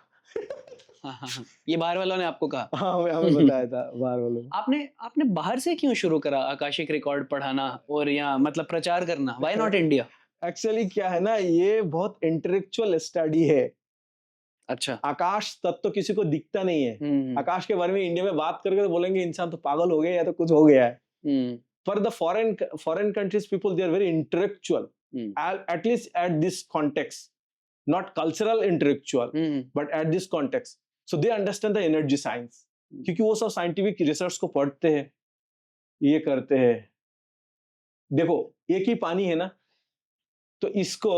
हाँ। ये बाहर वालों ने आपको कहा? हाँ, हमें बताया था बाहर वालों ने। आपने आपने बाहर से क्यों शुरू करा आकाशिक रिकॉर्ड पढ़ाना और यहाँ मतलब प्रचार करना? Why not India? एक्चुअली क्या है ना, ये बहुत इंटेलेक्चुअल स्टडी है। अच्छा। आकाश तत्व तो किसी को दिखता नहीं है। हम्म। आकाश के बारे में इंडिया में बात करके तो बोलेंगे इंसान तो पागल हो गया या तो कुछ हो गया है। हम्म। For the foreign countries people, they are very intellectual, at least at this context, not cultural intellectual, but at this context, so they understand the energy science, क्योंकि वो सब साइंटिफिक रिसर्च को पढ़ते हैं, ये करते हैं। देखो एक ही पानी है ना, तो इसको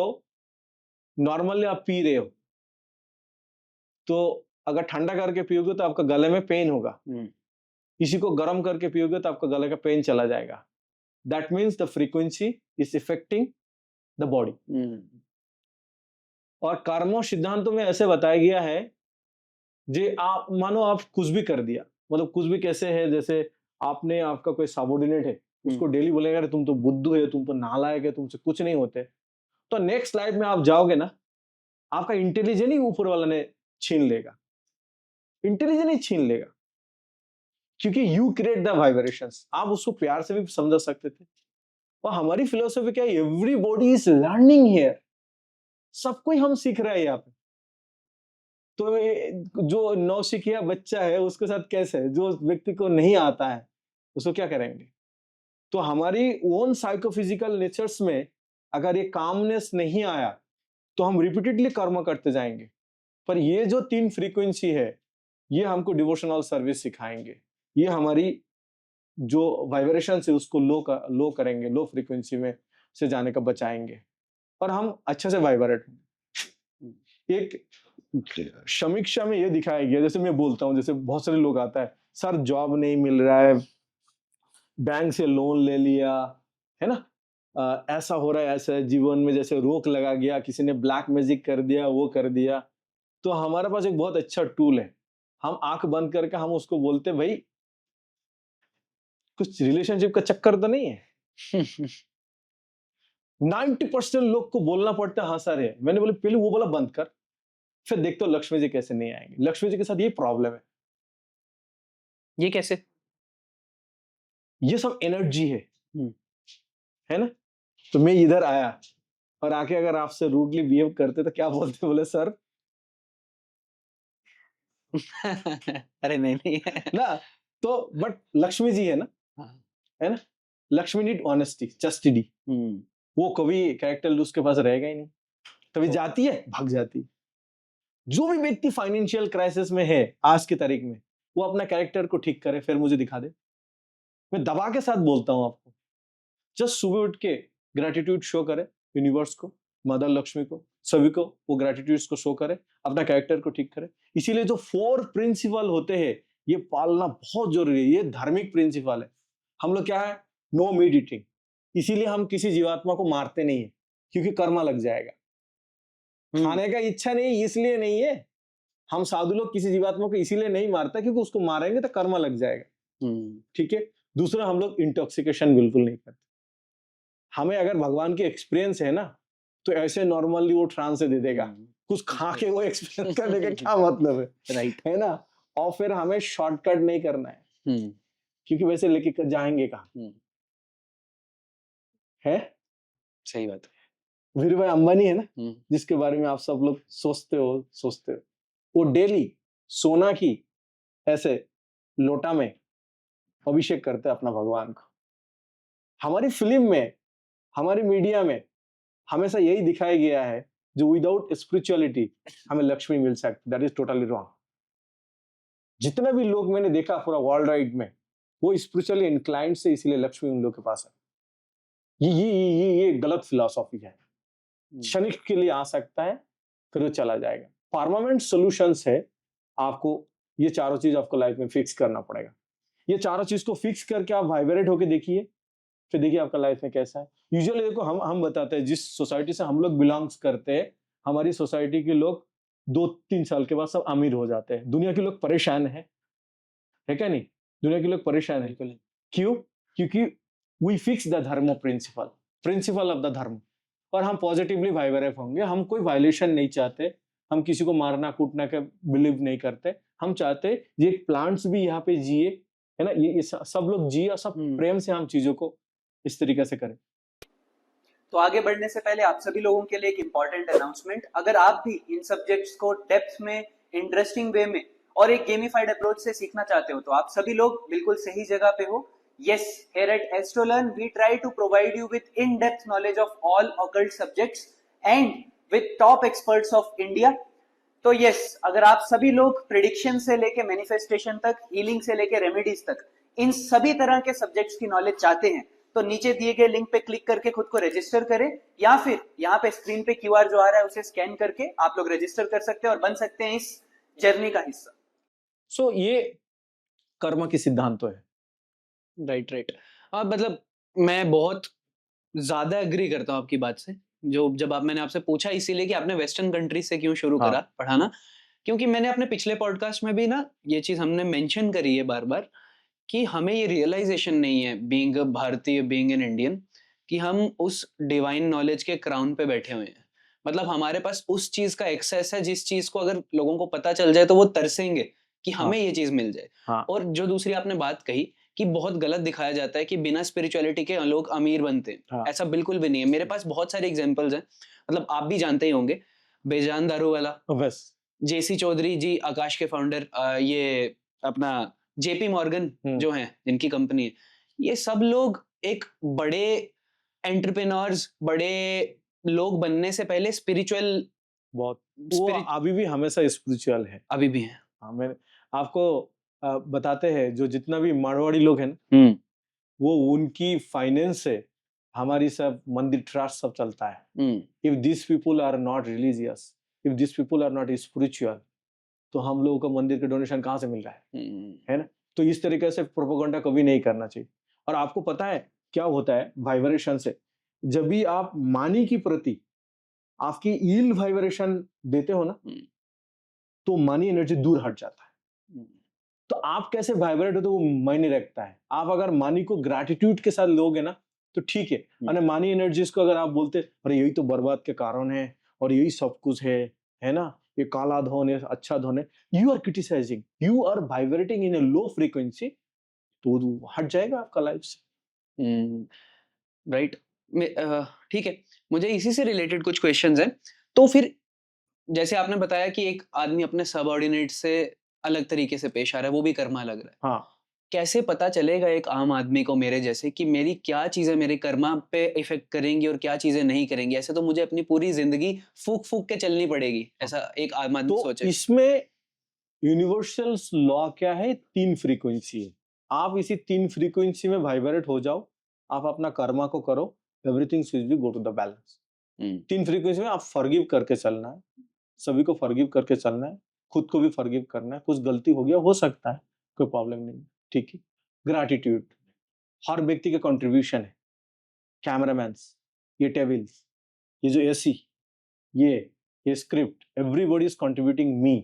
नॉर्मली आप पी रहे हो, तो अगर ठंडा करके पियोगे तो आपका गले में पेन होगा, इसी को गर्म करके पियोगे तो आपका गले का पेन चला जाएगा। That means the frequency is affecting the body. और कर्मों सिद्धांतों में ऐसे बताया गया है, जे आप मानो आप कुछ भी कर दिया, मतलब कुछ भी कैसे है, जैसे आपने आपका कोई सबऑर्डिनेट है, उसको डेली बोलेगा अरे तुम तो बुद्धू है, तुम तो नालायक है, तुमसे कुछ नहीं होते, तो नेक्स्ट लाइफ में आप जाओगे ना, आपका इंटेलिजेंस ही ऊपर वाला ने छीन लेगा, इंटेलिजेंस ही छीन लेगा, क्योंकि यू क्रिएट द वाइब्रेशंस। आप उसको प्यार से भी समझा सकते थे। और हमारी फिलोसफी क्या है, एवरीबॉडी इज लर्निंग हियर, सबको ही हम सीख रहे हैं यहाँ पे। तो जो नौसिखिया बच्चा है उसके साथ कैसे है, जो व्यक्ति को नहीं आता है उसको क्या करेंगे? तो हमारी ओन साइकोफिजिकल नेचर्स में अगर ये कामनेस नहीं आया तो हम रिपीटेडली कर्म करते जाएंगे। पर ये जो 3 फ्रीक्वेंसी है ये हमको डिवोशनल सर्विस सिखाएंगे, ये हमारी जो वाइब्रेशन है उसको लो करेंगे, लो फ्रीक्वेंसी में से जाने का बचाएंगे, और हम अच्छे से वाइब्रेट होंगे। एक समीक्षा में ये दिखाया गया, जैसे मैं बोलता हूँ, जैसे बहुत सारे लोग आता है, सर जॉब नहीं मिल रहा है, बैंक से लोन ले लिया है ना, ऐसा हो रहा है, ऐसा जीवन में जैसे रोक लगा गया, किसी ने ब्लैक मैजिक कर दिया, वो कर दिया। तो हमारे पास एक बहुत अच्छा टूल है, हम आंख बंद करके हम उसको बोलते भाई कुछ रिलेशनशिप का चक्कर तो नहीं है। 90% लोग को बोलना पड़ता है हाँ सर है। मैंने बोले पहले वो बोला बंद कर, फिर देखते हो लक्ष्मी जी कैसे नहीं आएंगे। लक्ष्मी जी के साथ ये प्रॉब्लम है। ये कैसे? ये सब एनर्जी है ना। तो मैं इधर आया और आके अगर आपसे रूडली बिहेव करते तो क्या बोलते, बोले सर अरे नहीं ना। तो बट लक्ष्मी जी है ना, है ना, लक्ष्मी नीड ऑनेस्टी, चस्टिटी। वो कभी कैरेक्टर लूज के पास रहेगा ही नहीं, तभी जाती है, भाग जाती है। जो भी व्यक्ति फाइनेंशियल क्राइसिस में है आज की तारीख में, वो अपना कैरेक्टर को ठीक करे, फिर मुझे दिखा दे। मैं दबा के साथ बोलता हूं आपको, जस्ट सुबह उठ के ग्रेटिट्यूड शो करे यूनिवर्स को, मदर लक्ष्मी को, सभी को वो ग्रेटिट्यूड को शो करे, अपना कैरेक्टर को ठीक करे। इसीलिए जो 4 प्रिंसिपल होते हैं ये पालना बहुत जरूरी है। ये धार्मिक प्रिंसिपल है। हम लोग क्या है, नो मीट ईटिंग, इसीलिए हम किसी जीवात्मा को मारते नहीं है, क्योंकि कर्मा लग जाएगा। खाने का इच्छा नहीं इसलिए नहीं है। हम साधु लोग किसी जीवात्मा को इसीलिए नहीं मारता क्योंकि उसको मारेंगे तो कर्मा लग जाएगा। ठीक है। दूसरा, हम लोग इंटॉक्सिकेशन बिल्कुल नहीं करते। हमें अगर भगवान की एक्सपीरियंस है ना, तो ऐसे नॉर्मली वो ट्रांस से दे देगा, कुछ खा के वो एक्सपीरियंस करने का क्या मतलब है, राइट। है ना। और फिर हमें शॉर्टकट नहीं करना है, क्योंकि वैसे लेके जाएंगे कहाँ, है। सही बात वीर भाई अंबानी है ना, है। जिसके बारे में आप सब लोग सोचते हो, वो डेली सोना की ऐसे लोटा में अभिषेक करते हैं अपना भगवान को। हमारी फिल्म में, हमारी मीडिया में हमेशा यही दिखाया गया है, जो विदाउट स्पिरिचुअलिटी हमें लक्ष्मी मिल सकती, दैट इज टोटली रॉन्ग। जितने भी लोग मैंने देखा पूरा वर्ल्ड राइड में, वो स्पिरिचुअली इंक्लाइंड से, इसीलिए लक्ष्मी उन लोग के पास है। ये गलत फिलॉसफी है। क्षणिक के लिए आ सकता है, फिर वो चला जाएगा। परमानेंट सॉल्यूशंस है, आपको ये चारों चीज आपको लाइफ में फिक्स करना पड़ेगा। ये चारों चीज को फिक्स करके आप वाइब्रेट होके देखिए, फिर देखिए आपका लाइफ में कैसा है। यूजुअली देखो, हम बताते हैं, जिस सोसाइटी से हम लोग बिलोंग्स करते हैं, हमारी सोसाइटी के लोग 2-3 साल के बाद सब अमीर हो जाते हैं। दुनिया के लोग परेशान है क्या नहीं? दुनिया के लोग परेशान है, क्यों? क्योंकि वी फिक्स द धर्म प्रिंसिपल ऑफ द धर्म, और हम पॉजिटिवली वाइब्रेट होंगे। हम कोई वायलेशन नहीं चाहते, हम किसी को मारना कूटना का बिलीव नहीं करते। हम चाहते ये प्लांट्स भी यहाँ पे जिए, है ना, ये सब लोग जिए, और सब प्रेम से हम चीजों को इस तरीके से करें। तो आगे बढ़ने से पहले आप सभी लोगों के लिए एक इंपॉर्टेंट अनाउंसमेंट, अगर आप भी इन सब्जेक्ट्स को डेप्थ में, इंटरेस्टिंग वे में और एक गेमिफाइड अप्रोच से सीखना चाहते हो, तो आप सभी लोग बिल्कुल सही जगह पे हो। Yes, here at AstroLearn we try to provide you with in-depth knowledge of all occult subjects and with top experts of India. तो यस, अगर आप सभी लोग प्रिडिक्शन से लेके मैनिफेस्टेशन तक, हीलिंग से लेके रेमेडीज तक, इन सभी तरह के सब्जेक्ट्स की नॉलेज चाहते हैं, तो नीचे दिए गए लिंक पे क्लिक करके खुद को रजिस्टर करें, या फिर यहाँ पे स्क्रीन पे क्यूआर जो आ रहा है उसे स्कैन करके आप लोग रजिस्टर कर सकते हैं और बन सकते हैं इस जर्नी का हिस्सा। सो ये कर्म की सिद्धांत है। राइट। मतलब मैं बहुत ज्यादा एग्री करता हूँ आपकी बात से। जो जब मैंने आपसे पूछा इसीलिए कि आपने वेस्टर्न कंट्री से क्यों शुरू करा पढ़ाना, क्योंकि मैंने अपने पिछले पॉडकास्ट में भी ना ये चीज हमने मेंशन करी है बार बार, कि हमें ये रियलाइजेशन नहीं है, बीइंग अ भारतीय, बीइंग एन इंडियन, कि हम उस डिवाइन नॉलेज के क्राउन पे बैठे हुए हैं। मतलब हमारे पास उस चीज का एक्सेस है, जिस चीज को अगर लोगों को पता चल जाए तो वो तरसेंगे कि हमें ये चीज मिल जाए। और जो दूसरी आपने बात कही कि बहुत गलत दिखाया जाता है कि बिना स्पिरिचुअलिटी के लोग अमीर बनते हैं, ऐसा बिल्कुल भी नहीं है। मेरे पास बहुत सारे एग्जांपल्स हैं, मतलब आप भी जानते ही होंगे, बेजान दारू वाला, बस जेसी चौधरी जी, आकाश के फाउंडर, ये अपना जेपी मॉर्गन जो हैं, जिनकी कंपनी है, ये सब लोग एक बड़े एंटरप्रेन्योर्स, बड़े लोग बनने से पहले स्पिरिचुअल, बहुत, वो अभी भी हमेशा स्पिरिचुअल है, अभी भी हैं। हाँ, मैं आपको बताते हैं, जो जितना भी मारवाड़ी लोग हैं, वो उनकी फाइनेंस से हमारी सब मंदिर ट्रस्ट सब चलता है। If this people are not religious, if this people are not spiritual, तो हम लोगों को मंदिर के डोनेशन कहाँ से मिल रहा है ना। तो इस तरीके से प्रोपेगेंडा कभी नहीं करना चाहिए। और आपको पता है क्या होता है वाइब्रेशन से? जब भी आप मानी की प्रति आपकी ईल वाइब्रेशन देते हो ना, तो मनी एनर्जी दूर हट जाता है। तो आप कैसे वाइब्रेट हो तो वो मायने रखता है। आप अगर मनी को ग्रैटिट्यूड के साथ लोगे ना तो ठीक है, और मनी एनर्जीज को अगर आप बोलते अरे यही तो बर्बाद के कारण है और यही सब कुछ है ना, ये काला धन है, अच्छा धन है, you are criticising, you are vibrating in a low frequency, तो हट जाएगा आपका लाइफ से। राइट। ठीक है, मुझे इसी से रिलेटेड कुछ क्वेश्चंस हैं। तो फिर जैसे आपने बताया कि एक आदमी अपने सबऑर्डिनेट से अलग तरीके से पेश आ रहा है, वो भी कर्मा लग रहा है। हाँ, कैसे पता चलेगा एक आम आदमी को, मेरे जैसे, कि मेरी क्या चीजें मेरे कर्मा पे इफेक्ट करेंगी और क्या चीजें नहीं करेंगी? ऐसे तो मुझे अपनी पूरी जिंदगी फूक फूक के चलनी पड़ेगी, ऐसा एक आम आदमी तो सोचे। इसमें यूनिवर्सल लॉ क्या है? 3 फ्रीक्वेंसी है। आप इसी 3 फ्रीक्वेंसी में वाइब्रेट हो जाओ, आप अपना कर्मा को करो, everything will be go to the balance. 3 frequency में आप फॉरगिव करके चलना है, सभी को फॉरगिव करके चलना है, खुद को भी फॉरगिव करना है। कुछ गलती हो गया, हो सकता है, कोई प्रॉब्लम नहीं, ठीक है। ग्रैटिट्यूड, हर व्यक्ति का कंट्रीब्यूशन है। कैमरामैन्स, ये टेबल्स, ये जो एसी, ये script, everybody is contributing me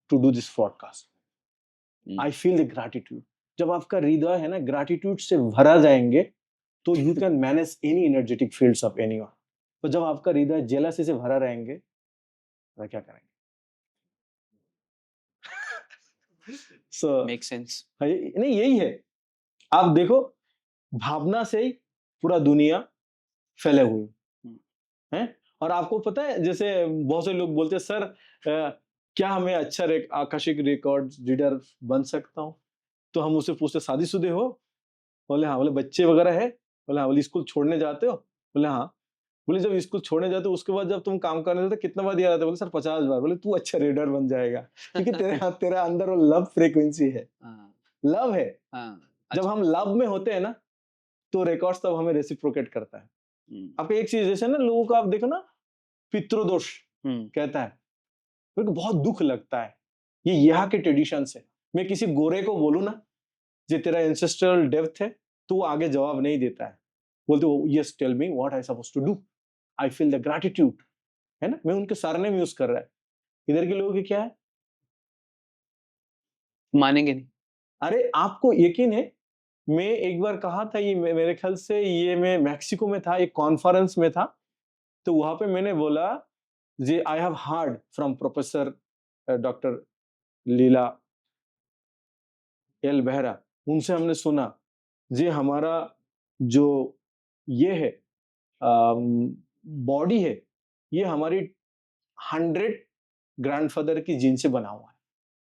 to do this podcast. I feel the gratitude. जब आपका हृदय है ना ग्रैटिट्यूड से भरा जाएंगे, तो you can manage any energetic fields of anyone. तो जब आपका हृदय जेलसी से भरा रहेंगे तो क्या करेंगे? So make sense. नहीं, यही है। आप देखो, भावना से ही पूरा दुनिया फैले हुए हैं। और आपको पता है, जैसे बहुत से लोग बोलते हैं, सर क्या हमें अच्छा आकाशिक रिकॉर्ड रीडर बन सकता हूँ? तो हम उससे पूछते, शादीशुदे हो? बोले हाँ। बोले बच्चे वगैरह है? बोले हाँ। बोले स्कूल छोड़ने जाते हो? बोले हाँ। बोले जब स्कूल छोड़ने जाते हो उसके बाद जब तुम काम करने जाते कितना बार दिया जाता है? बोले सर 50 बार। बोले तू अच्छा रीडर बन जाएगा, क्योंकि तेरा अंदर वो लव फ्रीक्वेंसी है, लव है। जब हम लव में होते हैं ना, तो रिकॉर्ड्स तब हमें रेसिप्रोकेट करता है। आपको एक चीज जैसे ना, लोगों को आप देखो ना, पितृदोष कहता है, मेरे को बहुत दुख लगता है। ये यहाँ के ट्रेडिशन है। मैं किसी गोरे को बोलूं ना, जे तेरा एंसेस्ट्रल डेप्थ है, तो वो आगे जवाब नहीं देता है। बोलते हो yes tell me what I suppose to do, I feel the gratitude, है ना। मैं उनके सरनेम यूज कर रहा है। इधर के लोगों की क्या है? मानेंगे नहीं। अरे आपको यकीन है, मैं एक बार कहा था, ये मेरे ख्याल से ये मैं मैक्सिको में था, एक कॉन्फ्रेंस में था, तो वहां पे मैंने बोला जी I have heard from professor doctor Leela L Behera, उनसे हमने सुना जी हमारा जो ये है बॉडी है, ये हमारी 100 ग्रैंडफादर की जीन से बना हुआ है।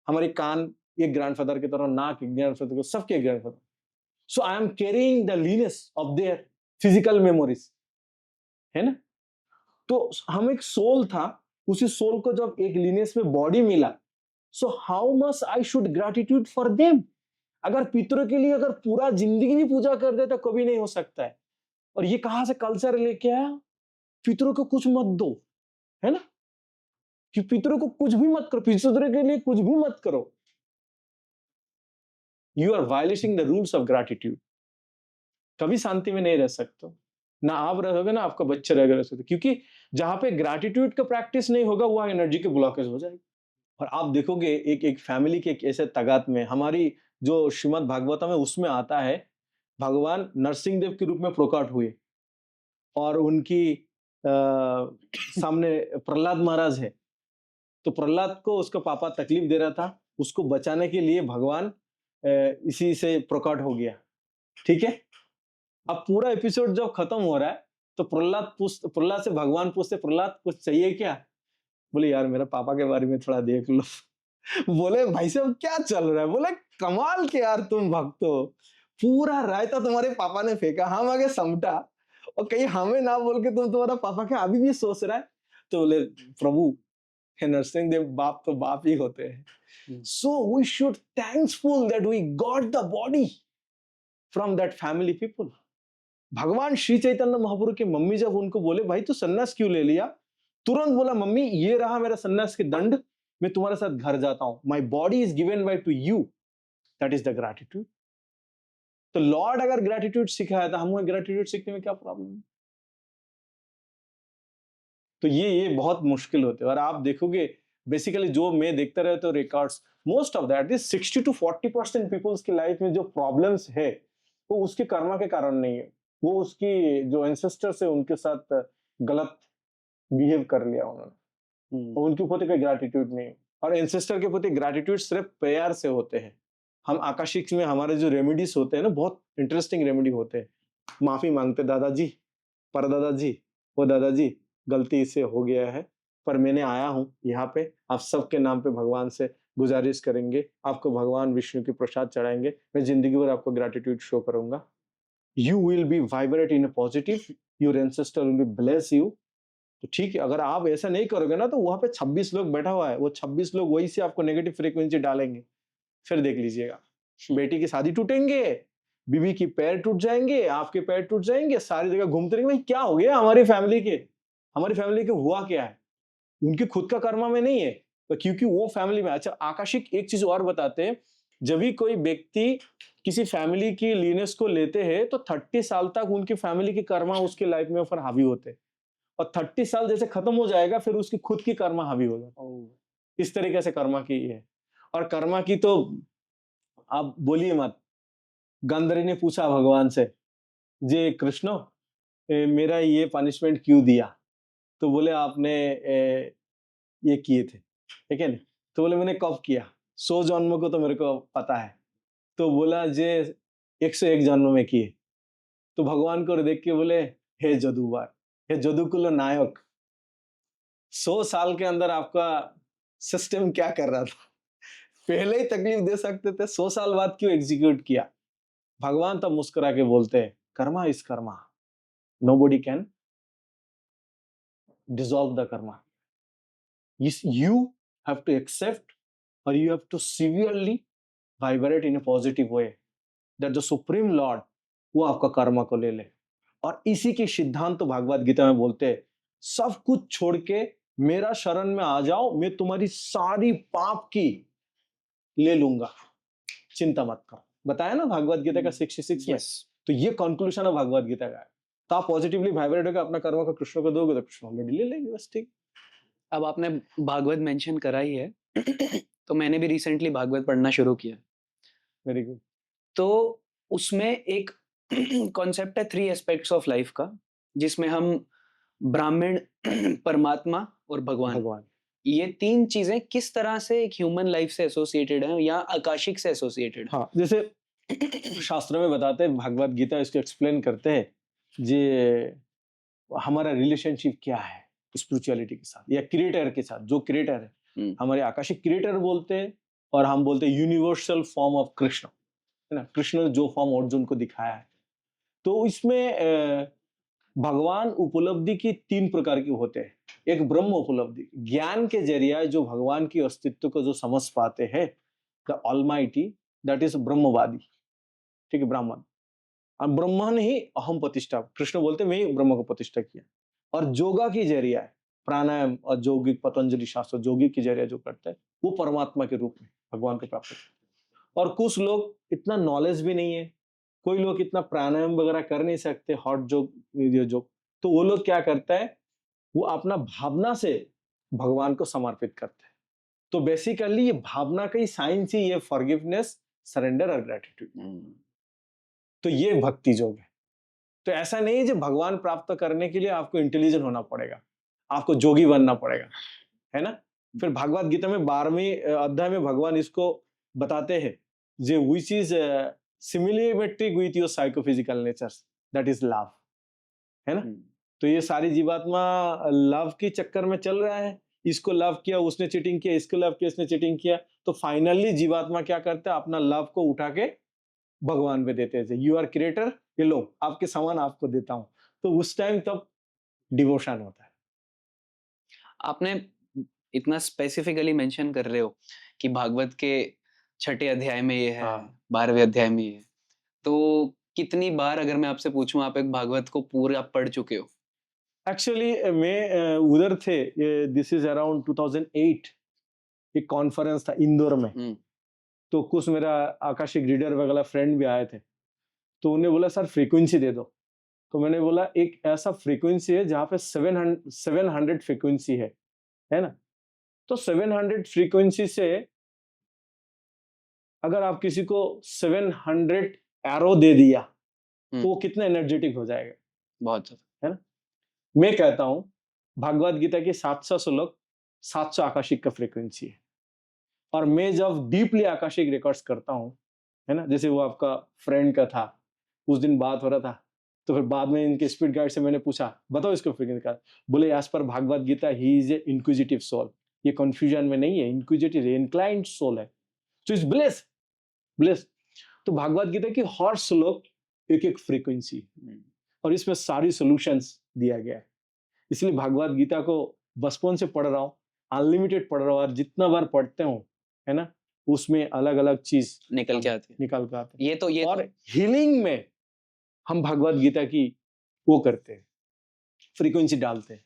हमारे कान एक ग्रैंडफादर की तरह, नाक एक ग्रैंडफादर को, सबके grandfather. So I am carrying the leanness of their physical memories, है ना। तो हम एक सोल था, उसी सोल को जब एक लीनेस में बॉडी मिला, so how much I should gratitude for them. अगर पितरों के लिए अगर पूरा जिंदगी भी पूजा कर दे तो कभी नहीं हो सकता है। और ये कहां से कल्चर लेके आया? पितरों को कुछ मत दो, है ना, कि पितरों को कुछ भी मत करो, पितरों के लिए कुछ भी मत करो। You are violating the rules of gratitude. कभी शांति में नहीं रह सकते, ना आप रहोगे ना आपका बच्चा रहेगा रह सकते, क्योंकि जहां पे ग्रैटिट्यूड का प्रैक्टिस नहीं होगा वहां एनर्जी के ब्लॉकेज हो जाएगी। और आप देखोगे एक एक फैमिली के एक ऐसे तगात में, हमारी जो श्रीमद् भागवतम है उसमें आता है, भगवान नरसिंह देव के रूप में प्रकट हुए और उनकी सामने प्रहलाद महाराज है। तो प्रहलाद को उसका पापा तकलीफ दे रहा था, उसको बचाने के लिए भगवान इसी से प्रकट हो गया, ठीक है। अब पूरा एपिसोड जब खत्म हो रहा है तो प्रहलाद से भगवान पूछते, प्रहलाद कुछ चाहिए क्या? बोले यार मेरा पापा के बारे में थोड़ा देख लो। बोले भाई साहब क्या चल रहा है? बोले कमाल के यार तुम भक्त हो, पूरा रायता तुम्हारे पापा ने फेंका, हम आगे समटा, और कहीं हमें ना बोल के तुम तुम्हारा पापा के अभी भी सोच रहा है। तो बोले प्रभु, नरसिंह देव बाप तो बाप ही होते हैं। So we should thankful that we got the body from that family people. भगवान श्री चैतन्य महाप्रभु की मम्मी जब उनको बोले भाई तू सन्यास क्यों ले लिया, तुरंत बोला मम्मी ये रहा मेरा सन्यास के दंड, मैं तुम्हारे साथ घर जाता हूं, my body is given by two you, that is the gratitude. तो लॉर्ड अगर ग्रैटिट्यूड सिखाया था, हमें ग्रैटिट्यूड सीखने में क्या प्रॉब्लम है? तो ये बहुत मुश्किल होते हैं। और आप देखोगे बेसिकली जो मैं देखता रहता हूँ records, most of that is 60 to 40% peoples की लाइफ में जो प्रॉब्लम्स है वो उसके कर्मा के कारण नहीं है, वो उसकी जो एंसेस्टर्स है उनके साथ गलत बिहेव कर लिया उन्होंने, और उनके प्रति कोई ग्रैटिट्यूड नहीं। और एंसेस्टर के प्रति ग्रैटिट्यूड सिर्फ प्रेयर से होते हैं। हम आकाशिक में हमारे जो रेमेडीज होते हैं ना, बहुत इंटरेस्टिंग रेमेडी होते हैं। माफी मांगते, दादाजी, परदादाजी, वो दादाजी गलती से हो गया है, पर मैंने आया हूं यहाँ पे, आप सबके नाम पे भगवान से गुजारिश करेंगे, आपको भगवान विष्णु की प्रसाद चढ़ाएंगे, मैं जिंदगी भर आपको ग्रैटिट्यूड शो करूंगा। You will B vibrate in A positive, your ancestor will be bless you. तो ठीक है, अगर आप ऐसा नहीं करोगे ना तो वहां पे 26 लोग बैठा हुआ है, वो 26 लोग वही से आपको नेगेटिव फ्रीक्वेंसी डालेंगे। फिर देख लीजिएगा, बेटी की शादी टूटेंगे, बीवी की पैर टूट जाएंगे, आपके पैर टूट जाएंगे, सारी जगह घूमते रहेंगे, भाई क्या हो गया हमारी फैमिली के हुआ क्या है? उनके खुद का कर्मा में नहीं है, तो क्योंकि वो फैमिली में। अच्छा आकाशिक एक चीज और बताते हैं, जब भी कोई व्यक्ति किसी फैमिली की लीनेस को लेते हैं तो 30 साल तक उनकी फैमिली की कर्मा उसके लाइफ में फिर हावी होते हैं, और 30 साल जैसे खत्म हो जाएगा फिर उसकी खुद की कर्मा हावी हो जाता है। इस तरीके से कर्मा की है। और कर्मा की तो आप बोलिए मत। गंधर्व ने पूछा भगवान से, जे कृष्ण मेरा ये पनिशमेंट क्यों दिया? तो बोले आपने ये किए थे, ठीक है ना? तो बोले मैंने कब किया? 100 जन्म को तो मेरे को पता है। तो बोला जे 101 जन्म में किए। तो भगवान को देख के बोले हे जदुवर, हे जदुकुल नायक, 100 साल के अंदर आपका सिस्टम क्या कर रहा था? पहले ही तकलीफ दे सकते थे, 100 साल बाद क्यों एग्जीक्यूट किया? भगवान तब मुस्कुरा के बोलते हैं Karma is Karma, nobody can dissolve the karma. You have to accept, or you have to severely vibrate in a positive way that the supreme lord वो आपका कर्मा को ले ले। और इसी के सिद्धांत तो भागवत गीता में बोलते हैं, सब कुछ छोड़ के मेरा शरण में आ जाओ, मैं तुम्हारी सारी पाप की ले लूंगा, चिंता मत करो। बताया ना भागवत गीता का 66 में। तो ये कंक्लूजन है भागवत गीता का। तो आप पॉजिटिवली वाइब्रेट होकर अपना कर्म को कृष्ण को दोगे तो कृष्ण ऑलरेडी ले लेंगे, बस ठीक। अब आपने भागवत मेंशन करा ही है तो मैंने भी रिसेंटली भागवत पढ़ना शुरू किया। Very good. तो उसमें एक कॉन्सेप्ट है 3 एस्पेक्ट्स ऑफ लाइफ का, जिसमें हम ब्राह्मण, परमात्मा और भगवान, ये 3 चीजें किस तरह से एक ह्यूमन लाइफ से एसोसिएटेड हैं या आकाशिक से एसोसिएटेड। हाँ, जैसे शास्त्र में बताते हैं, भागवत गीता इसको एक्सप्लेन करते हैं, जे हमारा रिलेशनशिप क्या है स्पिरिचुअलिटी के साथ या क्रिएटर के साथ। जो क्रिएटर है हमारे आकाशिक क्रिएटर बोलते हैं, और हम बोलते हैं यूनिवर्सल फॉर्म ऑफ कृष्ण, है ना। कृष्ण ने जो फॉर्म अर्जुन को दिखाया है, तो इसमें भगवान उपलब्धि की 3 प्रकार की होते हैं। एक ब्रह्म उपलब्धि, ज्ञान के जरिए जो भगवान की अस्तित्व को जो समझ पाते हैं, द ऑलमाइटी, दैट इज ब्रह्मवादी, ठीक है, ब्राह्मण। और ब्रह्मण ही अहम प्रतिष्ठा, कृष्ण बोलते मैं ही ब्रह्म को प्रतिष्ठा किया। और योगा की जरिया है, प्राणायाम और यौगिक, पतंजलि शास्त्र यौगिक के जरिए जो करते हैं, वो परमात्मा के रूप में भगवान को प्राप्त करते हैं। और कुछ लोग इतना नॉलेज भी नहीं है, कोई लोग इतना प्राणायाम वगैरह कर नहीं सकते, हॉट जोग, तो वो लोग क्या करता है, वो अपना भावना से भगवान को समर्पित करते हैं। तो बेसिकली ये भावना का ही साइंस ही ये फॉरगिवनेस, सरेंडर और ग्रेटिट्यूड। तो ये भक्ति योग है। तो ऐसा नहीं है जो भगवान प्राप्त करने के लिए आपको इंटेलिजेंट होना पड़ेगा, आपको जोगी बनना पड़ेगा, है ना। फिर भागवत गीता में 12वें अध्याय में भगवान इसको बताते हैं, जे which is symmetric with your psychophysical natures, that is love, है ना। तो ये सारी जीवात्मा लव के चक्कर में चल रहा है, इसको लव किया उसने चीटिंग किया, इसको लव किया इसने चीटिंग किया, तो फाइनली जीवात्मा क्या करता है, अपना लव को उठा के भगवान पे देते हैं। यू आर क्रिएटर, ये लो आपके सामान आपको देता हूं। तो उस टाइम तब डिवोशन होता है। आपने इतना स्पेसिफिकली मेंशन कर रहे हो कि भागवत के 6ठे अध्याय में ये है, 12वें अध्याय में ये है, तो कितनी बार अगर मैं आपसे पूछूं, आप एक भागवत को पूरा पढ़ चुके हो? एक्चुअली मैं उधर थे, दिस इज अराउंड 2008, एक कॉन्फ्रेंस था इंदौर में। तो कुछ मेरा आकाशिक रीडर वगैरह फ्रेंड भी आए थे, तो उन्हें बोला सर फ्रीक्वेंसी दे दो। तो मैंने बोला एक ऐसा फ्रीक्वेंसी है जहाँ पे 700 फ्रीक्वेंसी है ना। तो 700 फ्रीक्वेंसी से अगर आप किसी को 700 एरो दे दिया तो वो कितना एनर्जेटिक हो जाएगा, बहुत ज्यादा, है ना। मैं कहता हूं भागवत गीता के 700 श्लोक 700 आकाशिक का फ्रीक्वेंसी है। और मैं जब डीपली आकाशिक रिकॉर्ड्स करता हूं, है ना, जैसे वो आपका फ्रेंड का था, उस दिन बात हो रहा था, तो फिर बाद में इनके स्पिरिट गाइड से मैंने पूछा बताओ इसको फ्रीक्वेंसी का, बोले एज पर भागवत गीता ही इज ए इंक्विजिटिव सोल। ये कंफ्यूजन में नहीं है, इंक्विजिटिव इनक्लाइंड सोल है, सो इज ब्लेस। तो भागवत गीता की हर श्लोक एक एक फ्रीक्वेंसी, और इसमें सारी सॉल्यूशंस दिया गया है। इसलिए भागवत गीता को बचपन से पढ़ रहा हूँ, अनलिमिटेड पढ़ रहा हूँ, और जितना बार पढ़ते हूँ, है ना, उसमें अलग अलग चीज निकल के आती है। ये और हीलिंग में हम भगवत गीता की वो करते हैं, फ्रीक्वेंसी डालते हैं,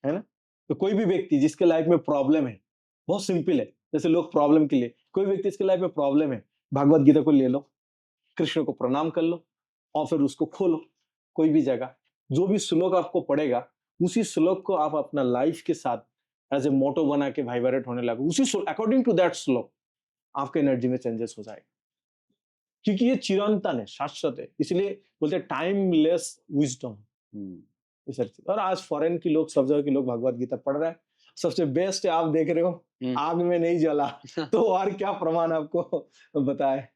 है ना। तो कोई भी व्यक्ति जिसके लाइफ में प्रॉब्लम है, बहुत सिंपल है, जैसे लोग प्रॉब्लम के लिए, कोई व्यक्ति इसके लाइफ में प्रॉब्लम है, भगवत गीता को ले लो, कृष्ण को प्रणाम कर लो, और फिर उसको खोलो कोई भी जगह, जो भी श्लोक आपको पड़ेगा उसी श्लोक को आप अपना लाइफ के साथ एज ए मोटो बना के वाइब्रेट होने लगो, उसी अकॉर्डिंग टू दैट श्लोक आपके एनर्जी में चेंजेस हो जाएगा। क्योंकि ये चिरंतन है, शाश्वत है, इसलिए बोलते हैं टाइमलेस विजडम। और आज फॉरेन के लोग, सब जगह के लोग भगवत गीता पढ़ रहे हैं। सबसे बेस्ट है, आप देख रहे हो आग में नहीं जला, तो और क्या प्रमाण आपको बताए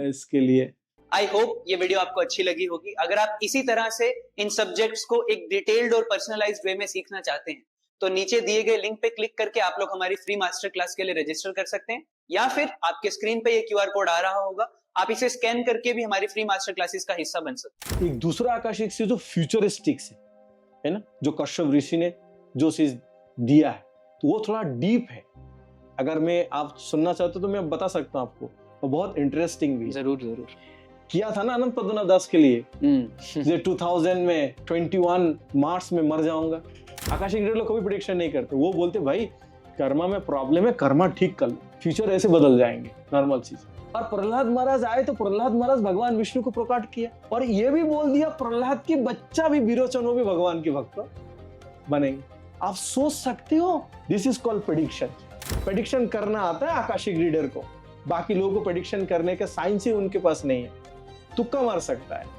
इसके लिए। आई होप ये वीडियो आपको अच्छी लगी होगी। अगर आप इसी तरह से इन सब्जेक्ट्स को एक डिटेल्ड और पर्सनलाइज्ड वे में सीखना चाहते हैं तो नीचे दिए गए लिंक पे क्लिक करके आप लोग हमारी फ्री मास्टर क्लास के लिए रजिस्टर कर सकते हैं, या फिर आपके स्क्रीन पे ये क्यूआर कोड आ रहा होगा, आप इसे स्कैन करके भी हमारी फ्री मास्टर क्लासेस का हिस्सा बन सकते हैं। एक दूसरा आकाशिक से जो फ्यूचरिस्टिक है ना, जो कश्यप ऋषि ने जो चीज दिया है, तो वो थोड़ा डीप है। अगर मैं आप सुनना चाहते हो तो मैं बता सकता हूँ आपको, वो बहुत इंटरेस्टिंग भी है। जरूर जरूर किया था ना अनंत पद्मनाभ दास के लिए, जो 2000 में 21 मार्च में मर जाऊंगा। आकाशिक रीडर लोग कभी प्रेडिक्शन नहीं करते, वो बोलते भाई कर्मा में प्रॉब्लम है, कर्मा ठीक कर लो, फ्यूचर ऐसे बदल जाएंगे, नॉर्मल चीज। और प्रहलाद महाराज आए तो प्रहलाद महाराज भगवान विष्णु को प्रकट किया और ये भी बोल दिया प्रहलाद की बच्चा भी विरोचन, वो भी भगवान के भक्त बनेंगे। आप सोच सकते हो, this is called prediction. Prediction करना आता है आकाशिक रीडर को, बाकी लोगों को प्रेडिक्शन करने का साइंस ही उनके पास नहीं है, तुक्का मार सकता है।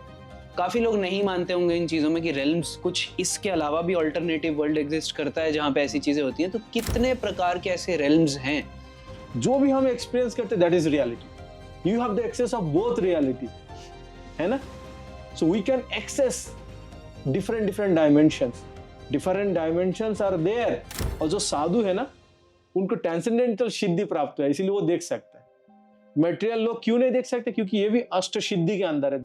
काफी लोग नहीं मानते होंगे इन चीजों में कि रेल्म्स, कुछ इसके अलावा भी अल्टरनेटिव वर्ल्ड एग्जिस्ट करता है जहां पे ऐसी चीजें होती हैं। तो कितने प्रकार के ऐसे रेल्म्स हैं? जो भी हम एक्सपीरियंस करते हैं that is reality. You have the access of both reality, है ना। So we can access different dimensions, different dimensions are there. और जो साधु है ना, उनको ट्रांसेंडेंटल सिद्धि प्राप्त है, इसीलिए वो देख सकता है। मटेरियल लोग क्यों नहीं देख सकते? क्योंकि ये भी अष्ट सिद्धि के अंदर है।